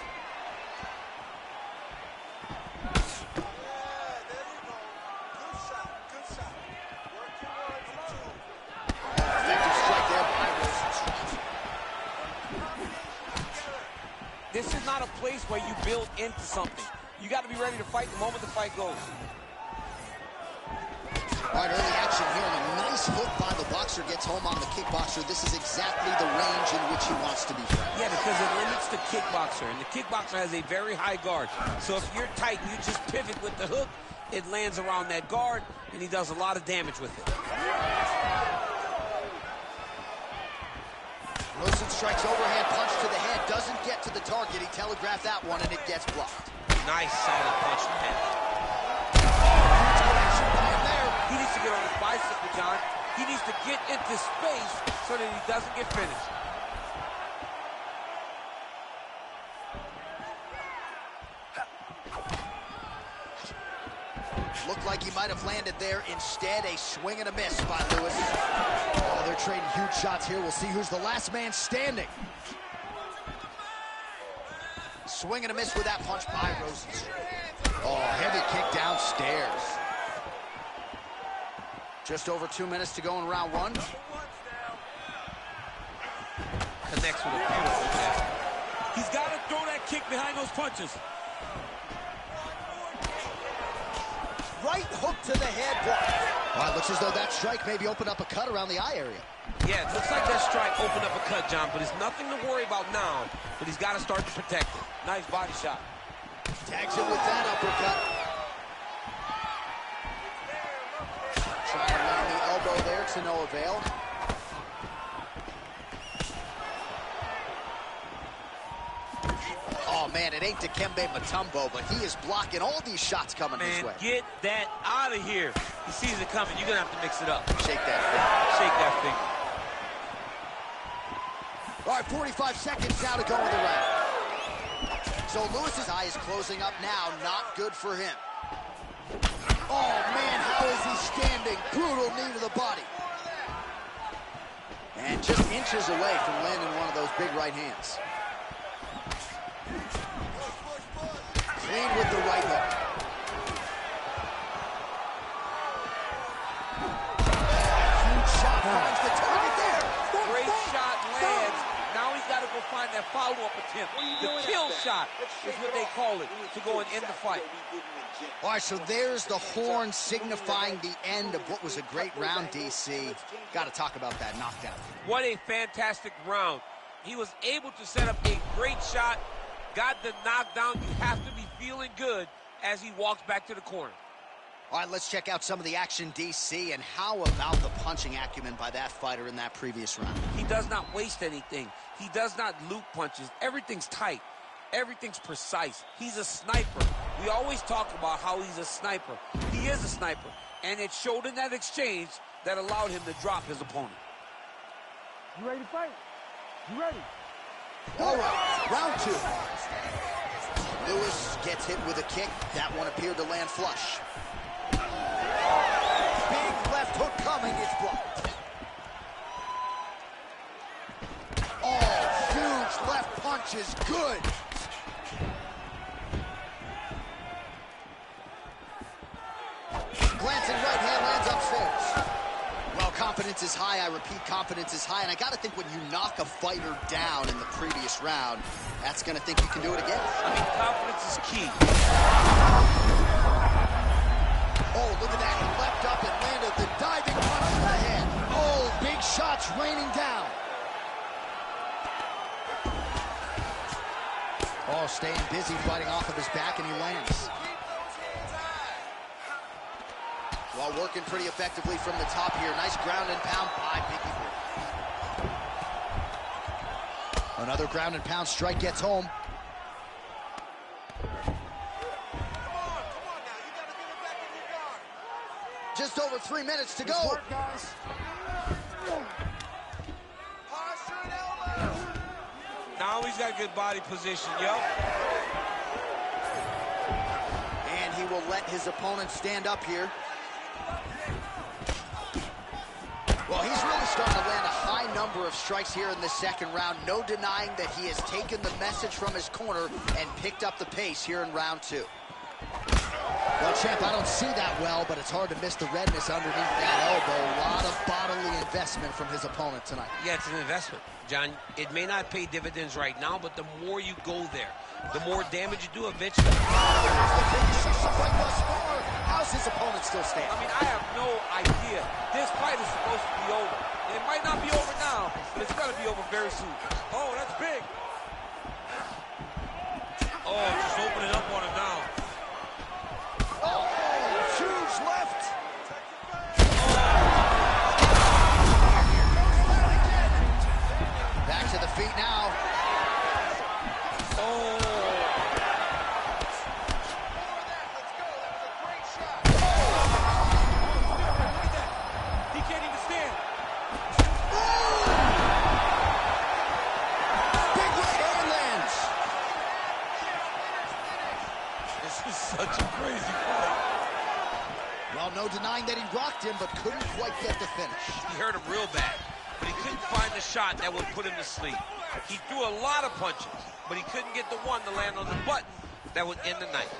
This is not a place where you build into something. You got to be ready to fight the moment the fight goes. All right, early action here, and a nice hook by the boxer gets home on the kickboxer. This is exactly the range in which he wants to be friendly. Yeah, because it limits the kickboxer, and the kickboxer has a very high guard. So if you're tight and you just pivot with the hook, it lands around that guard, and he does a lot of damage with it. Wilson strikes overhand punch to the head, doesn't get to the target. He telegraphed that one, and it gets blocked. Nice, solid punch to the head. He needs to get on his bicycle, John. He needs to get into space so that he doesn't get finished. Looked like he might have landed there. Instead, a swing and a miss by Lewis. Oh, they're trading huge shots here. We'll see who's the last man standing. Swing and a miss with that punch by Rosenstrike. Oh, heavy kick downstairs. Just over 2 minutes to go in round 1. Connects with a beautiful jab. He's got to throw that kick behind those punches. Right hook to the head block. Well, it looks as though that strike maybe opened up a cut around the eye area. Yeah, it looks like that strike opened up a cut, John, but it's nothing to worry about now, but he's got to start to protect it. Nice body shot. Tags him with that uppercut. Trying to land the elbow there to no avail. Oh, man, it ain't Dikembe Mutombo, but he is blocking all these shots coming his way. Get that out of here. He sees it coming. You're going to have to mix it up. Shake that finger. Shake that finger. All right, 45 seconds now to go in the round. So Lewis's eye is closing up now. Not good for him. Oh, man, how is he standing? Brutal knee to the body. And just inches away from landing one of those big right hands. Clean with the right hook. Huge shot finds the target there. Great shot lands. Now he's got to go find that follow-up attempt. The kill shot is what they call it, to go and end the fight. All right, so there's the horn signifying the end of what was a great round, DC. Got to talk about that knockdown. What a fantastic round. He was able to set up a great shot, got the knockdown. You have to be feeling good as he walks back to the corner. All right, let's check out some of the action, DC, and how about the punching acumen by that fighter in that previous round? He does not waste anything. He does not loop punches. Everything's tight. Everything's precise. He's a sniper. We always talk about how he's a sniper. He is a sniper, and it showed in that exchange that allowed him to drop his opponent. You ready to fight? You ready? All right, round 2. Lewis gets hit with a kick. That one appeared to land flush. Big left hook coming, it's blocked. Oh, huge left punch is good. Glancing right hand lands upstairs. Well, Confidence is high. I repeat, confidence is high. And I got to think when you knock a fighter down in the previous round, that's going to think you can do it again. I mean, confidence is key. Oh, look at that. He leapt up and landed the diving punch to the head. Oh, big shots raining down. Oh, staying busy, fighting off of his back, and he lands. Well, working pretty effectively from the top here. Nice ground and pound by Biggie Boy. Another ground and pound strike gets home. Come on now. You got to get it back in your guard. Just over 3 minutes to go. Work, guys. Posture and elbows. Now he's got good body position, yo. And he will let his opponent stand up here. Well, he's really starting to land a high number of strikes here in the second round. No denying that he has taken the message from his corner and picked up the pace here in round 2. Well, champ, I don't see that well, but it's hard to miss the redness underneath that elbow. A lot of bodily investment from his opponent tonight. Yeah, it's an investment, John. It may not pay dividends right now, but the more you go there, the more damage you do eventually. How's his opponent still standing? I mean, I have no idea. This fight is supposed to be over. It might not be over now, but it's got to be over very soon. Oh, that's big. Oh, just opening up on him now. Oh, huge left. Back to the feet now. More of that. Let's go. That was a great shot. Look at that. He can't even stand. Big right hand lands. This is such a crazy fight. Well, no denying that he rocked him, but couldn't quite get the finish. He hurt him real bad, but he couldn't find the shot that would put him to sleep. He threw a lot of punches, but he couldn't get the one to land on the button that would end the night.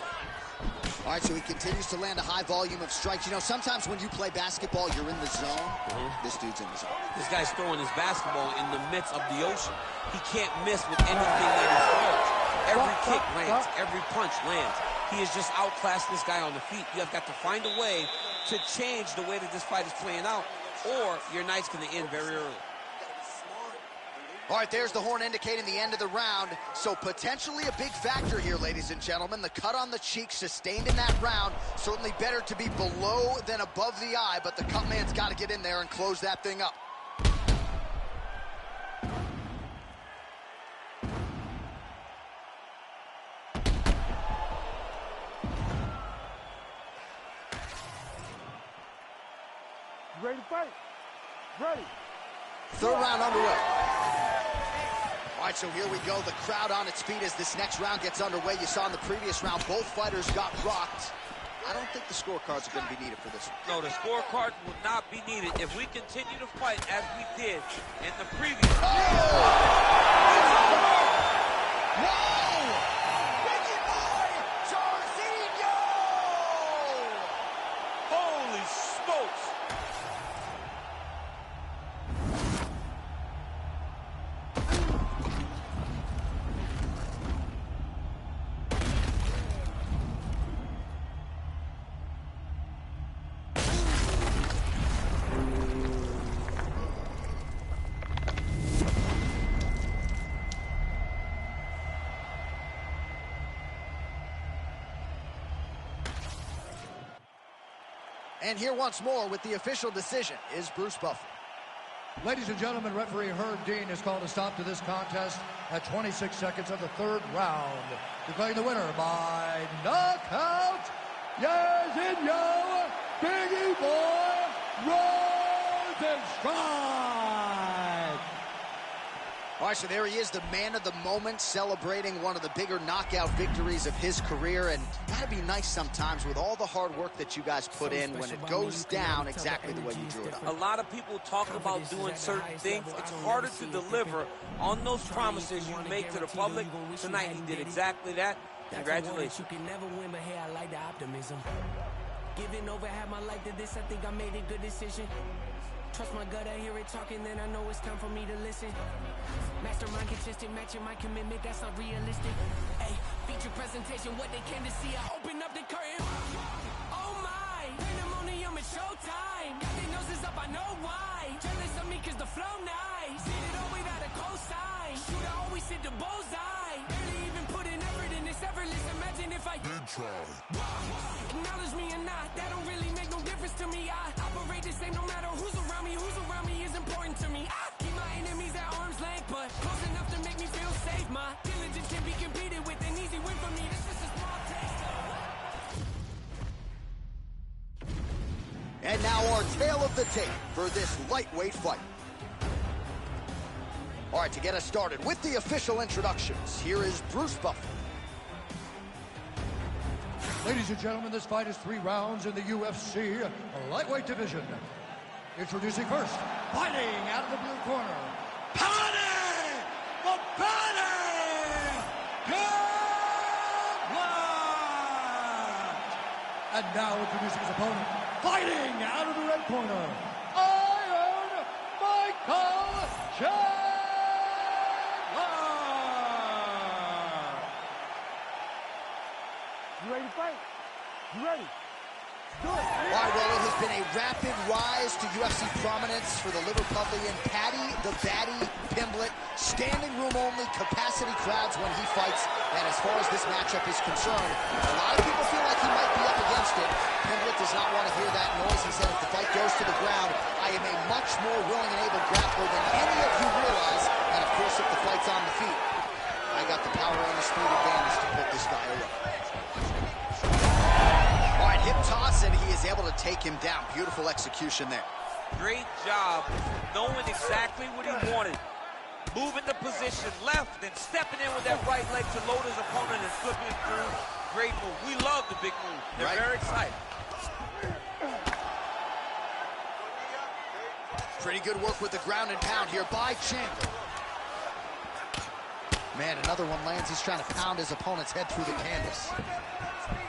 All right, so he continues to land a high volume of strikes. You know, sometimes when you play basketball, you're in the zone. This dude's in the zone. This guy's throwing his basketball in the midst of the ocean. He can't miss with anything that he throws. Every kick lands, every punch lands. He has just outclassed this guy on the feet. You have got to find a way to change the way that this fight is playing out, or your night's going to end very early. All right, there's the horn indicating the end of the round. So potentially a big factor here, ladies and gentlemen. The cut on the cheek sustained in that round. Certainly better to be below than above the eye, but the cut man's got to get in there and close that thing up. You ready to fight? Ready. Third round underway. All right, so here we go. The crowd on its feet as this next round gets underway. You saw in the previous round, both fighters got rocked. I don't think the scorecards are going to be needed for this one. No, the scorecard will not be needed if we continue to fight as we did in the previous. Whoa! Biggie Boy Jorginho! Holy smokes! And here once more with the official decision is Bruce Buffer. Ladies and gentlemen, referee Herb Dean has called a stop to this contest at 26 seconds of the third round, declaring the winner by knockout, Jorginho Biggie Boy Rosenstrike. All right, so there he is, the man of the moment, celebrating one of the bigger knockout victories of his career. And gotta be nice sometimes with all the hard work that you guys put in when it goes down exactly the way you drew it up. A lot of people talk about doing certain things. It's harder to deliver on those promises you make to the public. Tonight he did exactly that. Congratulations. You can never win, but hey, I like the optimism. Giving over half my life to this, I think I made a good decision. Trust my gut, I hear it talking, then I know it's time for me to listen. Mastermind consistent, matching my commitment, that's not realistic. Hey, feature presentation, what they came to see, I open up the curtain. Oh my, pandemonium, it's showtime. Got their noses up, I know why. Jealous of me cause the flow nice. Hit it all without a cosign. Shooter always hit the bullseye. Barely even put in effort in this effortless. Imagine if I did try. Acknowledge me or not, that don't really make no difference to me. I operate the same no matter who's around me. Who's around me is important to me. I keep my enemies at arm's length, but close enough to make me feel safe. My diligence can be competed with, an easy win for me. This is a small taste. And now our tale of the tape for this lightweight fight. All right, to get us started with the official introductions, here is Bruce Buffer. Ladies and gentlemen, this fight is 3 rounds in the UFC lightweight division. Introducing first, fighting out of the blue corner, Paddy the Paddy Gambler! And now introducing his opponent, fighting out of the red corner, Iron Michael Chandler! You ready to fight? You ready? Do it. All right, well, it has been a rapid rise to UFC prominence for the Liverpudlian Paddy the Baddy Pimblett. Standing room only, capacity crowds when he fights. And as far as this matchup is concerned, a lot of people feel like he might be up against it. Pimblett does not want to hear that noise. He said if the fight goes to the ground, I am a much more willing and able grappler than any of you realize. And of course, if the fight's on the feet, I got the power and the speed advantage to put this guy away. All right, hip toss, and he is able to take him down. Beautiful execution there. Great job knowing exactly what he wanted. Moving the position left and stepping in with that right leg to load his opponent and flipping it through. Great move. We love the big move. They're very excited. Pretty good work with the ground and pound here by Chandler. Man, another one lands. He's trying to pound his opponent's head through the canvas.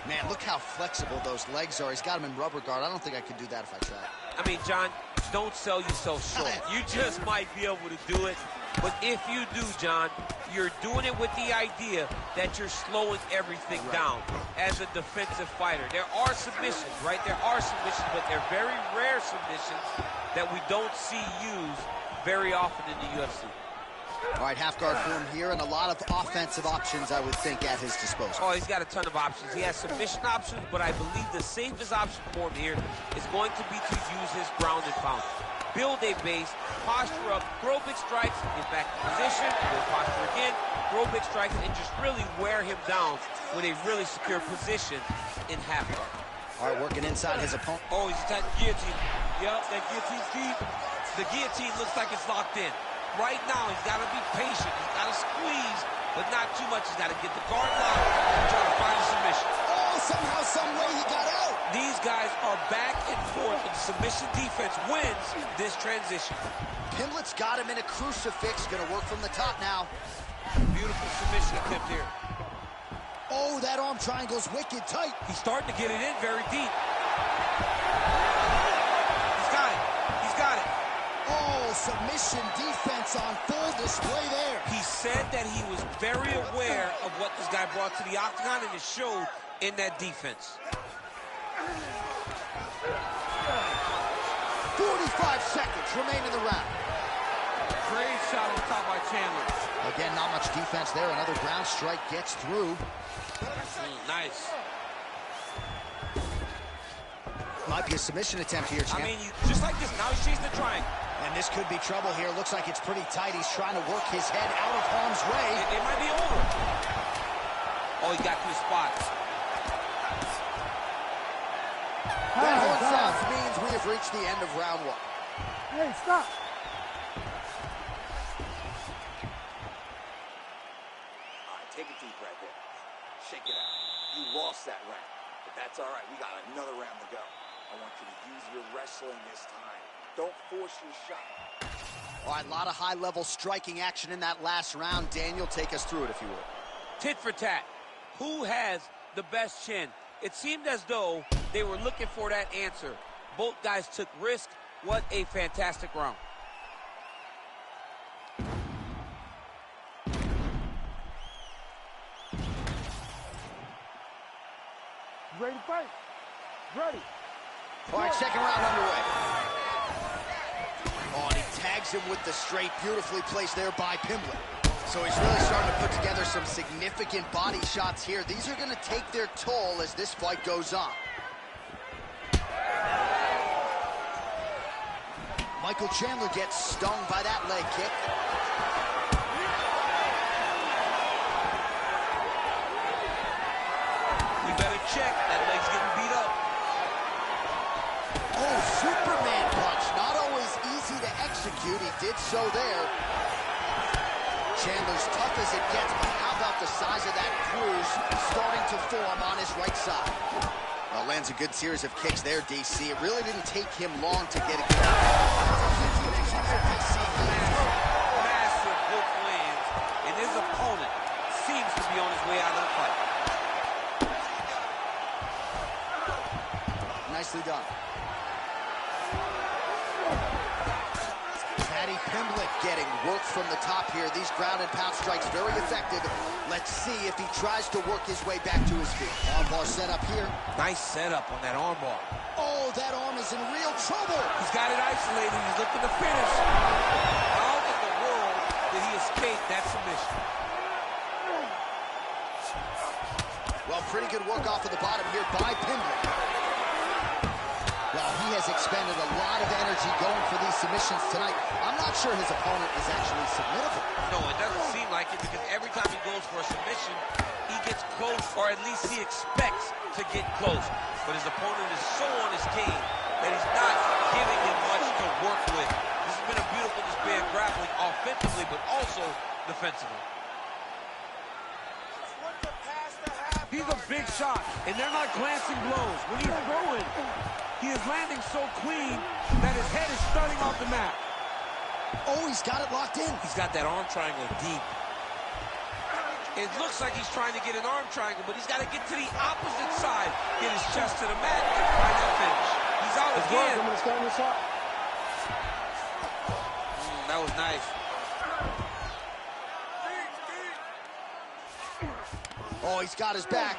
Man, look how flexible those legs are. He's got him in rubber guard. I don't think I could do that if I tried. I mean, John, don't sell yourself short. You just might be able to do it. But if you do, John, you're doing it with the idea that you're slowing everything down as a defensive fighter. There are submissions, right? There are submissions, but they're very rare submissions that we don't see used very often in the UFC. All right, half guard form here, and a lot of offensive options, I would think, at his disposal. Oh, he's got a ton of options. He has submission options, but I believe the safest option for him here is going to be to use his ground and pound. Build a base, posture up, throw big strikes, get back in position, build posture again, throw big strikes, and just really wear him down with a really secure position in half guard. All right, working inside his opponent. Oh, he's attacking guillotine. Yep, that guillotine's deep. The guillotine looks like it's locked in. Right now, he's got to be patient. He's got to squeeze, but not too much. He's got to get the guard locked and try to find a submission. Oh, somehow, some way he got out. These guys are back and forth, and submission defense wins this transition. Pimblett's got him in a crucifix. Going to work from the top now. Beautiful submission attempt here. Oh, that arm triangle's wicked tight. He's starting to get it in very deep. He's got it. He's got it. Oh, submission defense on full display there. He said that he was very aware of what this guy brought to the octagon, and it showed in that defense. 45 seconds remain in the round. Great shot on top by Chandler. Again, not much defense there. Another ground strike gets through. Nice. Might be a submission attempt here, champ. I mean, just like this, now he's chasing the triangle. And this could be trouble here. Looks like it's pretty tight. He's trying to work his head out of harm's way. It might be over. Oh, he got to his spot. That horn sounds means we have reached the end of round one. Hey, stop. All right, take a deep breath in. Shake it out. You lost that round, but that's all right. We got another round to go. I want you to use your wrestling this time. Don't force your shot. All right, a lot of high-level striking action in that last round. Daniel, take us through it, if you would. Tit for tat. Who has the best chin? It seemed as though they were looking for that answer. Both guys took risk, What a fantastic round. Ready to fight? Ready. All right, second round underway. Oh, and he tags him with the straight, beautifully placed there by Pimblett. So he's really starting to put together some significant body shots here. These are going to take their toll as this fight goes on. Michael Chandler gets stung by that leg kick. You better check. That leg's getting beat up. Oh, Superman punch. Not always easy to execute. He did so there. Chandler's tough as it gets, but how about the size of that bruise starting to form on his right side? Well, lands a good series of kicks there, DC. It really didn't take him long to get a good Massive hook lands, and his opponent seems to be on his way out of the fight. Nicely done. Paddy Pimblett getting work from the top here. These ground and pound strikes very effective. Let's see if he tries to work his way back to his feet. Armbar set up here. Nice setup on that armbar. Oh, that arm is in real trouble. He's got it isolated. He's looking to finish. How in the world did he escape that submission? Well, pretty good work off of the bottom here by Pimblett. Well, he has expended a lot of energy going for these submissions tonight. I'm not sure his opponent is actually submittable. No, it doesn't seem like it, because every time he goes for a submission, he gets close, or at least he expects to get close. But his opponent is so on his game that he's not giving him much to work with. This has been a beautiful display of grappling offensively, but also defensively. He's a big shot, and they're not glancing blows. When he's throwing, he is landing so clean that his head is starting off the mat. Oh, he's got it locked in. He's got that arm triangle deep. It looks like he's trying to get an arm triangle, but he's got to get to the opposite side, get his chest to the mat, and find that finish. He's out again. I'm going to stand this up. That was nice. Oh, he's got his back.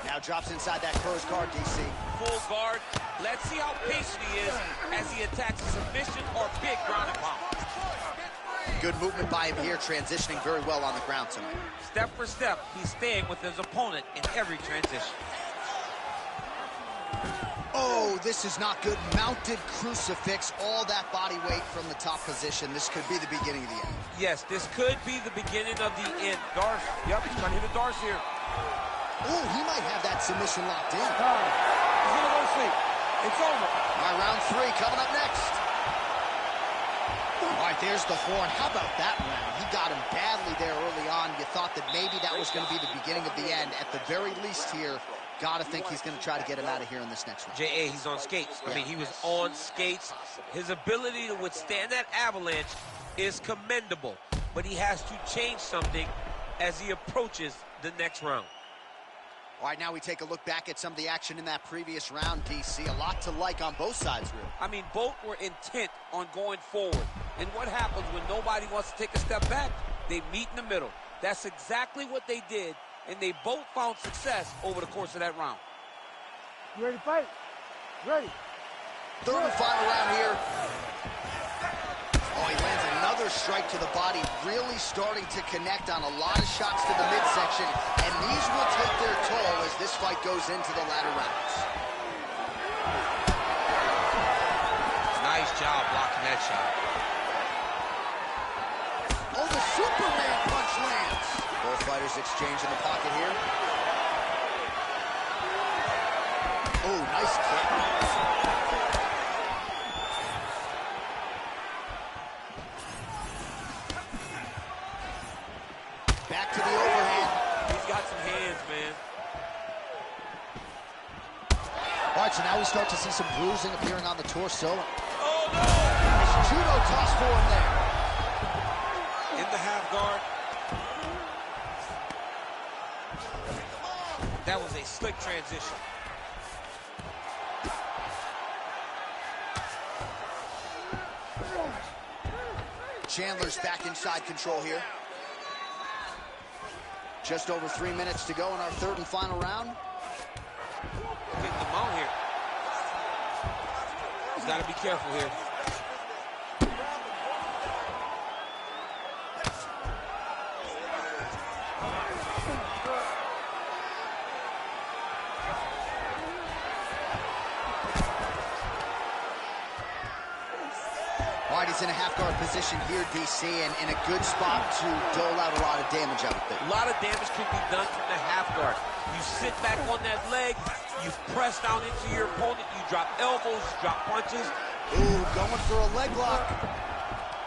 Now drops inside that closed guard, DC. Full guard. Let's see how patient he is as he attacks a submission or big ground and pound. Good movement by him here, transitioning very well on the ground tonight. Step for step, he's staying with his opponent in every transition. Oh, this is not good. Mounted crucifix, all that body weight from the top position. This could be the beginning of the end. Yes, this could be the beginning of the end. Darce, yep, he's trying to hit a Darce here. Oh, he might have that submission locked in. He's going to go to sleep. It's over. All right, round 3 coming up next. All right, there's the horn. How about that round? He got him badly there early on. You thought that maybe that was going to be the beginning of the end. At the very least here, got to think he's going to try to get him out of here in this next round. J.A., he's on skates. I mean, he was on skates. His ability to withstand that avalanche is commendable, but he has to change something as he approaches the next round. All right, now we take a look back at some of the action in that previous round, DC. A lot to like on both sides, really. I mean, both were intent on going forward. And what happens when nobody wants to take a step back? They meet in the middle. That's exactly what they did, and they both found success over the course of that round. You ready to fight? Ready. Third and final round here. Oh, he lands another strike to the body, really starting to connect on a lot of shots to the midsection, and these will take their toll as this fight goes into the latter rounds. Nice job blocking that shot. Oh, the Superman punch lands. Both fighters exchange in the pocket here. Oh, nice kick. Back to the overhand. He's got some hands, man. All right, so now we start to see some bruising appearing on the torso. Oh, no! Nice judo toss for him there. In the half guard. That was a slick transition. Chandler's back inside control here. Just over 3 minutes to go in our third and final round. Getting the mount here. He's got to be careful here. All right, he's in a half-guard position here, DC, and in a good spot to dole out a lot of damage, I would think. A lot of damage can be done from the half guard. You sit back on that leg, you press down into your opponent, you drop elbows, you drop punches. Ooh, going for a leg lock.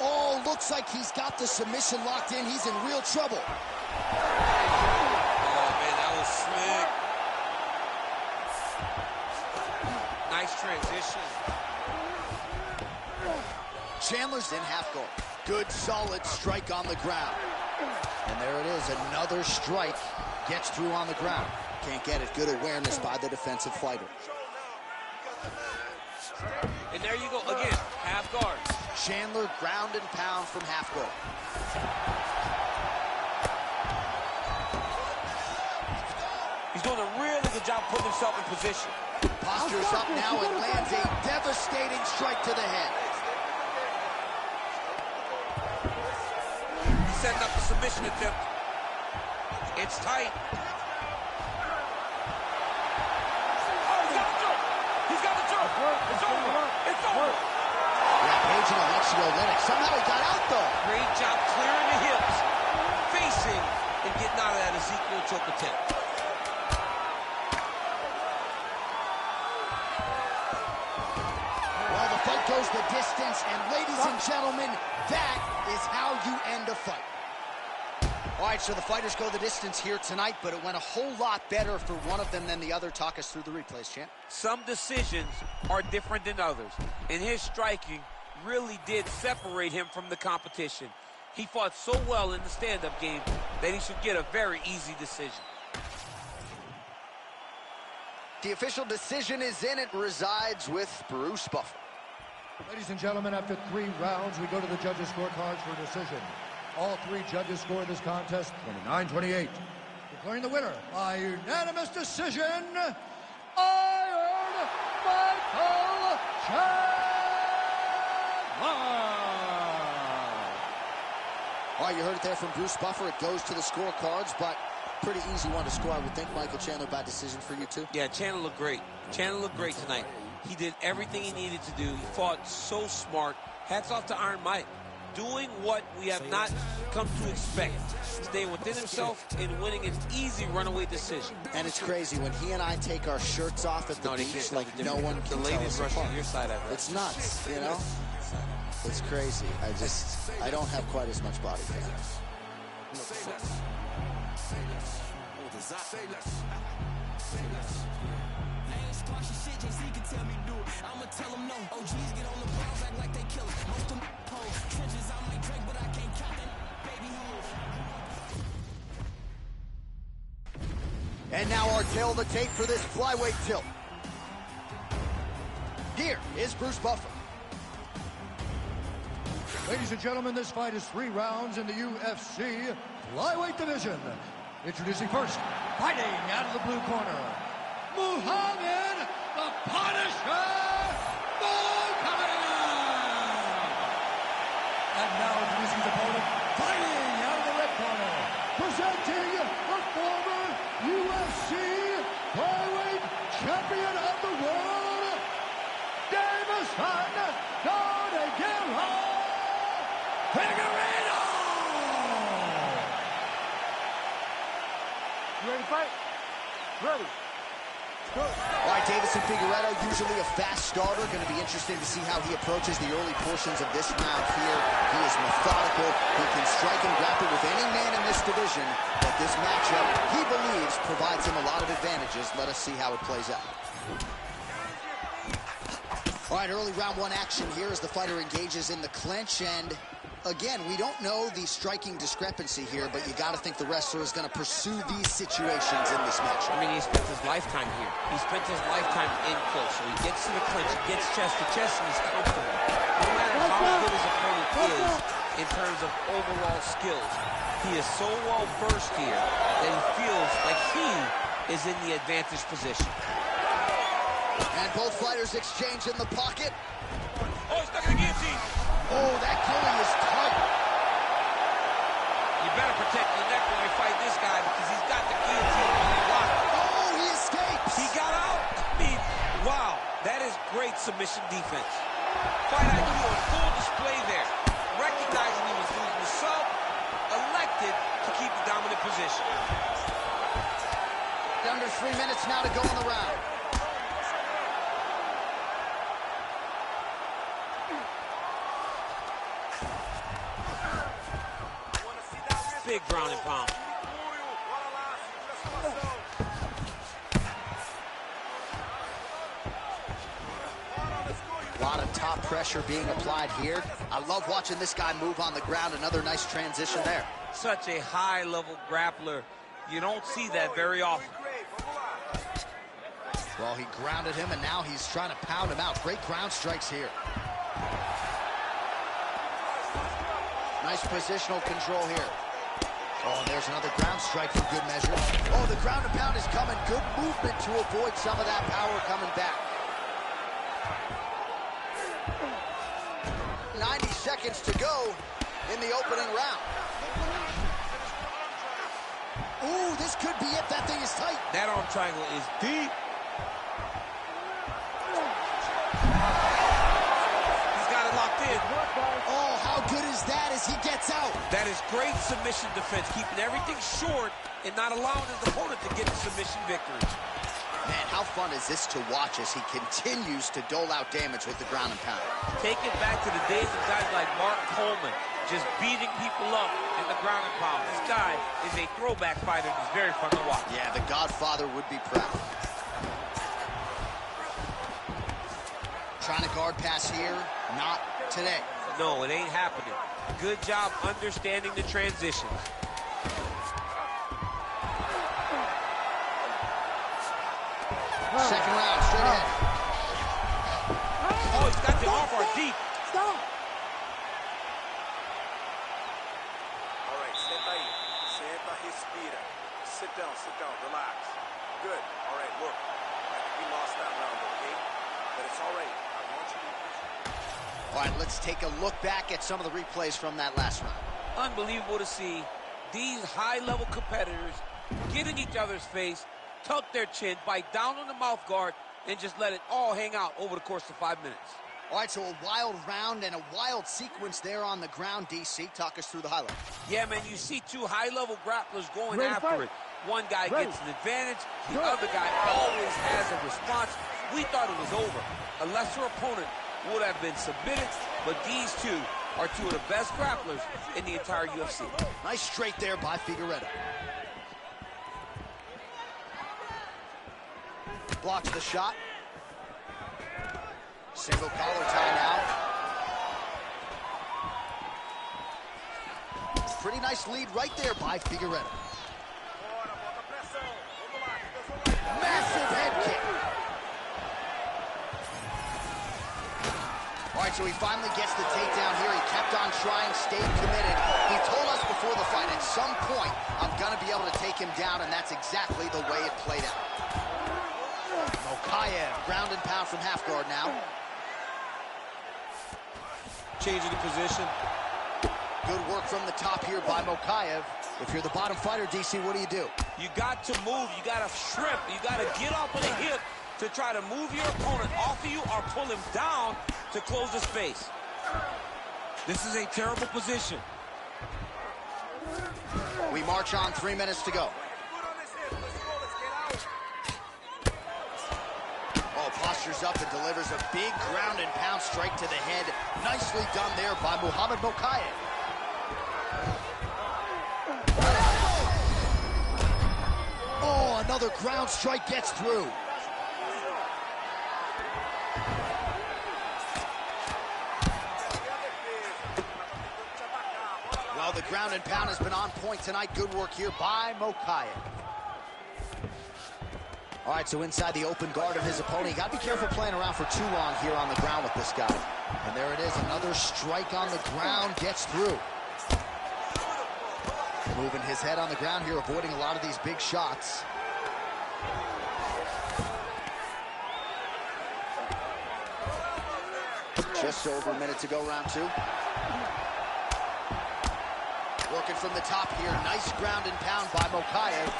Oh, looks like he's got the submission locked in. He's in real trouble. Oh, man, that was slick. Nice transition. Chandler's in half guard. Good, solid strike on the ground. And there it is, another strike. Gets through on the ground. Can't get it. Good awareness by the defensive fighter. And there you go, again, half guard. Chandler ground and pound from half guard. He's doing a really good job putting himself in position. Postures up now and lands a devastating strike to the head. He's setting up the submission attempt. It's tight. Oh, he's got the choke. It's over. It's over. Yeah, Page and Alexio Lennox. Somehow he got out, though. Great job clearing the hips, facing, and getting out of that Ezekiel choke attempt. Well, the fight goes the distance, and ladies and gentlemen, that is how you end a fight. All right, so the fighters go the distance here tonight, but it went a whole lot better for one of them than the other. Talk us through the replays, champ. Some decisions are different than others, and his striking really did separate him from the competition. He fought so well in the stand-up game that he should get a very easy decision. The official decision is in. It resides with Bruce Buffer. Ladies and gentlemen, after 3 rounds, we go to the judges' scorecards for a decision. All 3 judges scored this contest 29-28. Declaring the winner by unanimous decision, Iron Michael Chandler! All right, you heard it there from Bruce Buffer. It goes to the scorecards, but pretty easy one to score, I would think. Michael Chandler, bad decision for you, too? Yeah, Chandler looked great. Chandler looked great tonight. He did everything he needed to do. He fought so smart. Hats off to Iron Mike. Doing what we have not come to expect. Staying within himself and winning an easy runaway decision. And it's crazy. When he and I take our shirts off at the beach, like no one can tell us apart. Your side of it. It's nuts, you know? It's crazy. I don't have quite as much body fat. And now our tail of the tape for this flyweight tilt. Here is Bruce Buffer. Ladies and gentlemen, this fight is 3 rounds in the UFC flyweight division. Introducing first, fighting out of the blue corner, Muhammad the Punisher Muhammad! And now introducing his opponent, fighting out of the red corner, presenting the former UFC flyweight champion of the world, Davison Figueiredo! You ready to fight? Ready. Go. All right, Davison Figueiredo, usually a fast starter. Going to be interesting to see how he approaches the early portions of this round here. He is methodical. He can strike and grapple with any man in this division. But this matchup, he believes, provides him a lot of advantages. Let us see how it plays out. All right, early round 1 action here as the fighter engages in the clinch. And again, we don't know the striking discrepancy here, but you got to think the wrestler is going to pursue these situations in this matchup. I mean, he spent his lifetime here. He spent his lifetime in close. So he gets to the clinch, he gets chest to chest, and he's comfortable. No matter how good his opponent is, in terms of overall skills. He is so well versed here that he feels like he is in the advantage position. And both fighters exchange in the pocket. Oh, he's stuck in the guillotine. Oh, that gully is tight. You better protect your neck when you fight this guy because he's got the guillotine on the block. Oh, he escapes. He got out. I mean, wow, that is great submission defense. Fight IQ on full display there. Recognizing he was losing the sub, elected to keep the dominant position. Under 3 minutes now to go in the round. Big ground and pound. A lot of top pressure being applied here. I love watching this guy move on the ground. Another nice transition there. Such a high-level grappler. You don't see that very often. Well, he grounded him, and now he's trying to pound him out. Great ground strikes here. Nice positional control here. Oh, and there's another ground strike for good measure. Oh, the ground and pound is coming. Good movement to avoid some of that power coming back. 90 seconds to go in the opening round. Ooh, this could be it. That thing is tight. That arm triangle is deep. He's got it locked in. Oh, how good is that as he gets out? That is great submission defense, keeping everything short and not allowing his opponent to get the submission victory. Man, how fun is this to watch as he continues to dole out damage with the ground and pound? Take it back to the days of guys like Mark Coleman, just beating people up in the ground and pound. This guy is a throwback fighter. It's very fun to watch. Yeah, the Godfather would be proud. Trying to guard pass here, not today. No, it ain't happening. Good job understanding the transitions. Second round, straight ahead. Oh, he's got the armbar deep. Stop. All right, senta aí. Senta, respira. Sit down, relax. Good. All right, look. I think we lost that round, okay? But it's all right. I want you to... All right, let's take a look back at some of the replays from that last round. Unbelievable to see these high-level competitors get in each other's face, tuck their chin, bite down on the mouth guard, and just let it all hang out over the course of 5 minutes. All right, so a wild round and a wild sequence there on the ground, DC. Talk us through the highlights. Yeah, man, you see two high-level grapplers going after it. One guy gets an advantage, the other guy always has a response. We thought it was over. A lesser opponent would have been submitted, but these two are two of the best grapplers in the entire UFC. Nice straight there by Figueiredo. Blocks the shot. Single collar tie now. Pretty nice lead right there by Figueiredo. Massive head kick. All right, so he finally gets the takedown here. He kept on trying, stayed committed. He told us before the fight, at some point, I'm going to be able to take him down, and that's exactly the way it played out. Mokaev, ground and pound from half guard now. Changing the position. Good work from the top here by Mokaev. If you're the bottom fighter, DC, what do? You got to move. You got to shrimp. You got to get off of the hip to try to move your opponent off of you or pull him down to close the space. This is a terrible position. We march on, 3 minutes to go. Oh, postures up and delivers a big ground and pound strike to the head. Nicely done there by Muhammad Mokaev. Oh, another ground strike gets through. Well, the ground and pound has been on point tonight. Good work here by Mokaev. All right, so inside the open guard of his opponent. You got to be careful playing around for too long here on the ground with this guy. And there it is, another strike on the ground, gets through. Moving his head on the ground here, avoiding a lot of these big shots. Just over a minute to go, round two. Working from the top here, nice ground and pound by Mokaev.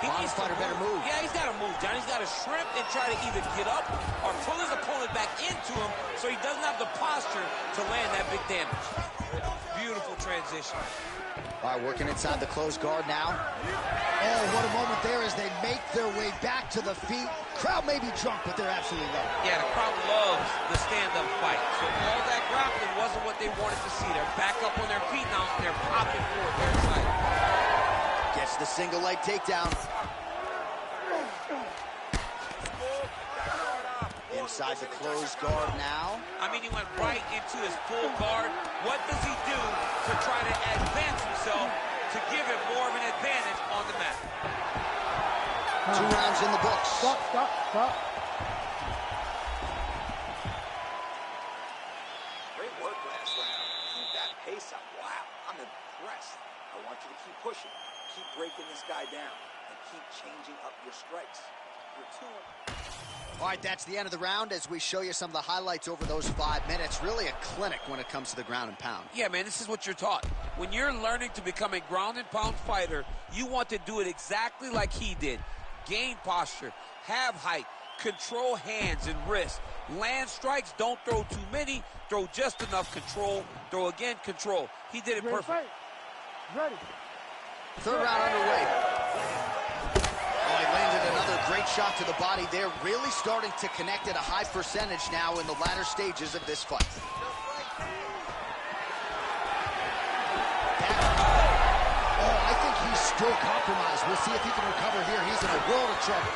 Bottom fighter better move. Yeah, he's got to move, John. He's got to shrimp and try to either get up or pull his opponent back into him so he doesn't have the posture to land that big damage. Beautiful transition. All right, working inside the closed guard now. Oh, what a moment there as they make their way back to the feet. Crowd may be drunk, but they're absolutely loving it. Yeah, the crowd loves the stand-up fight. So all that grappling wasn't what they wanted to see. They're back up on their feet now, and they're popping forward. They're excited. Gets the single leg takedown. Inside the closed guard now. I mean, he went right into his full guard. What does he do to try to advance himself to give him more of an advantage on the mat? 2 rounds in the books. Stop. Great work last round. Keep that pace up. Wow, I'm impressed. I want you to keep pushing. Keep breaking this guy down. And keep changing up your strikes. You're 2-1. All right, that's the end of the round as we show you some of the highlights over those 5 minutes. Really a clinic when it comes to the ground and pound. Yeah, man, this is what you're taught. When you're learning to become a ground and pound fighter, you want to do it exactly like he did. Gain posture, have height, control hands and wrists. Land strikes, don't throw too many, throw just enough, control, throw again, control. He did it perfect. Ready. 3rd round underway. Oh, he landed another great shot to the body there. Really starting to connect at a high percentage now in the latter stages of this fight. Oh, I think he's still compromised. We'll see if he can recover here. He's in a world of trouble.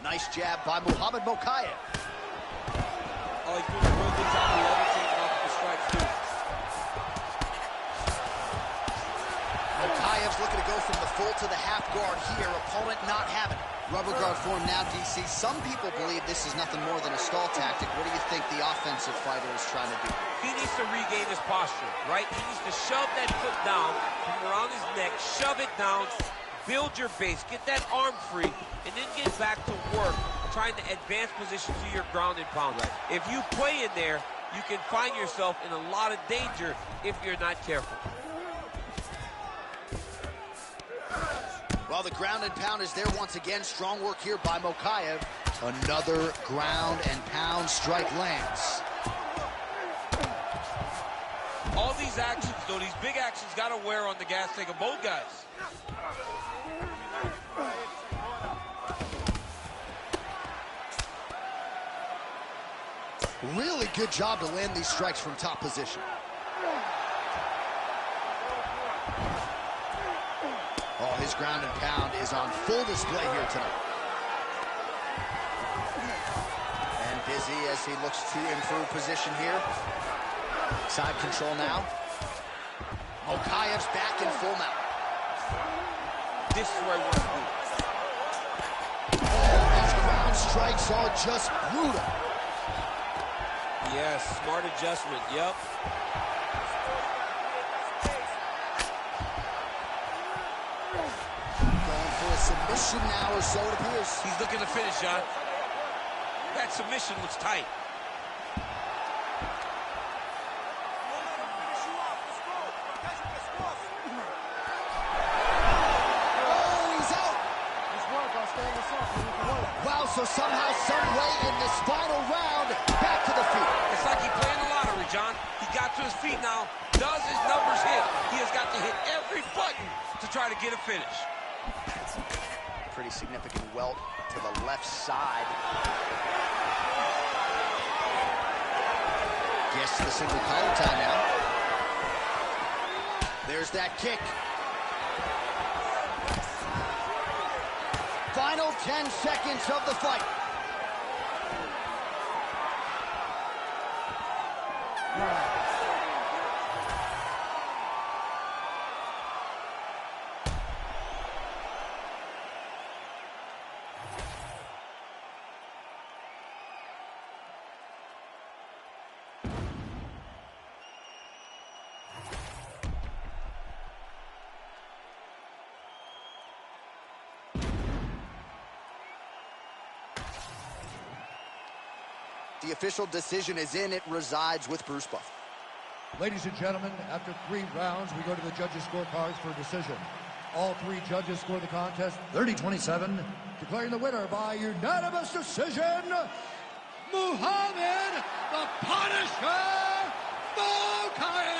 Nice jab by Muhammad Mokaev. Oh, he's doing a real good job of levitating off the strikes, too. Mokaev's looking to go from the full to the half guard here. Opponent not having it. Rubber guard form now, DC. Some people believe this is nothing more than a stall tactic. What do you think the offensive fighter is trying to do? He needs to regain his posture, right? He needs to shove that foot down from around his neck, shove it down, build your base, get that arm free, and then get back to work trying to advance position to your ground and pound. Right. If you play in there, you can find yourself in a lot of danger if you're not careful. Well, the ground and pound is there once again. Strong work here by Mokaev. Another ground and pound strike lands. All these actions, though, these big actions got to wear on the gas tank of both guys. Really good job to land these strikes from top position. Oh, his ground and pound is on full display here tonight. And busy as he looks to improve position here. Side control now. Mokaev's back in full mount. This is where he wants to be. Oh, these ground strikes are just brutal. Yes, smart adjustment, yep. Going for a submission now, or so it appears. He's looking to finish, John. That submission looks tight. Wow, so somehow, some way in this final round, back to the feet. It's like he's playing the lottery, John. He got to his feet now. Does his numbers hit? He has got to hit every button to try to get a finish. Pretty significant welt to the left side. Gets the single collar tie now. There's that kick. Final 10 seconds of the fight. The official decision is in. It resides with Bruce Buffer. Ladies and gentlemen, after 3 rounds, we go to the judges' scorecards for a decision. All 3 judges score the contest 30-27, declaring the winner by unanimous decision, Muhammad the Punisher Mokaev!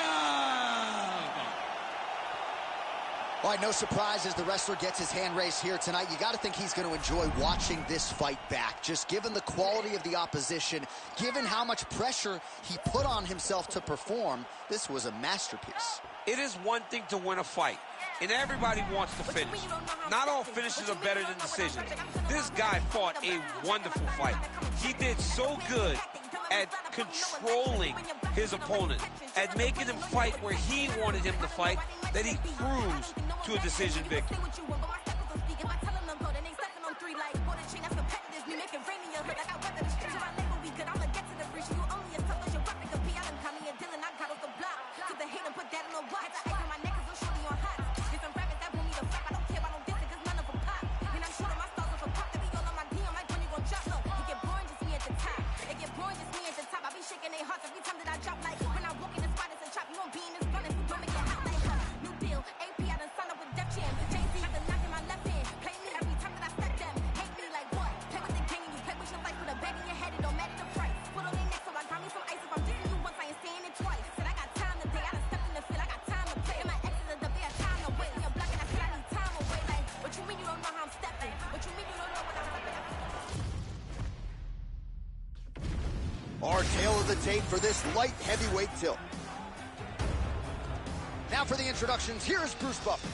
All right, no surprise as the wrestler gets his hand raised here tonight. You got to think he's going to enjoy watching this fight back. Just given the quality of the opposition, given how much pressure he put on himself to perform, this was a masterpiece. It is one thing to win a fight, and everybody wants to finish. Not all finishes are better than decisions. This guy fought a wonderful fight. He did so good at controlling his opponent, at making him fight where he wanted him to fight, that he cruised to a decision victory. Our tale of the tape for this light heavyweight tilt. Now for the introductions, here's Bruce Buffer.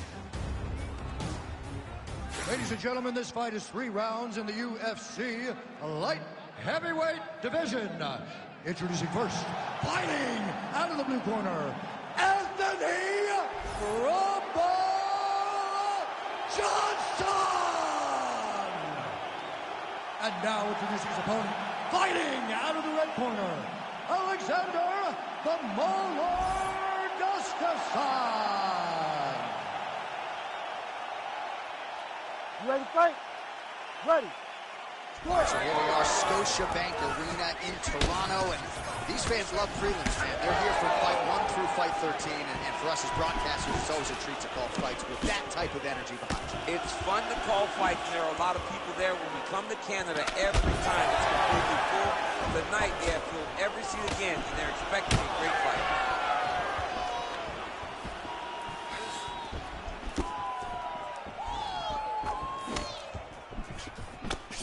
Ladies and gentlemen, this fight is 3 rounds in the UFC light heavyweight division. Introducing first, fighting out of the blue corner, Anthony Rumble Johnson! And now introducing his opponent, fighting out of the red corner, Alexander the Mauler Gustafsson. You ready to fight? Ready. So here we are, Scotiabank Arena in Toronto, and these fans love prelims, man. They're here from fight 1 through fight 13, and for us as broadcasters, it's always a treat to call fights with that type of energy behind you. It's fun to call fights, and there are a lot of people there. When we come to Canada, every time it's completely full. Tonight, they have filled every seat again, and they're expecting a great fight.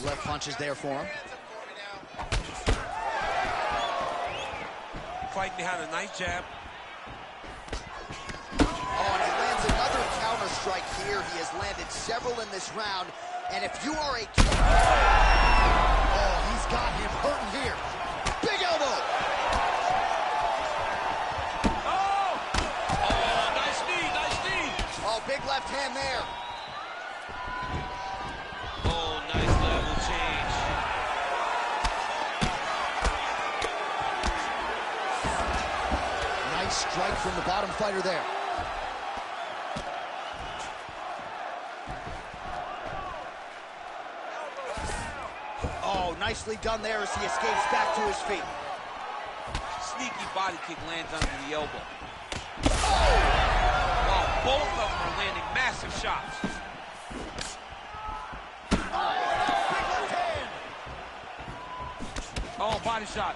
Left punches there for him. Fighting behind a nice jab. Oh, and he lands another counter strike here. He has landed several in this round. And if you are a... Oh, he's got him hurting here. Big elbow. Oh! Oh, nice knee, nice knee. Oh, big left hand there. Oh, nice level change. Nice strike from the bottom fighter there. Oh, nicely done there as he escapes back to his feet. Sneaky body kick lands under the elbow. While both of them are landing massive shots. Oh, body shot.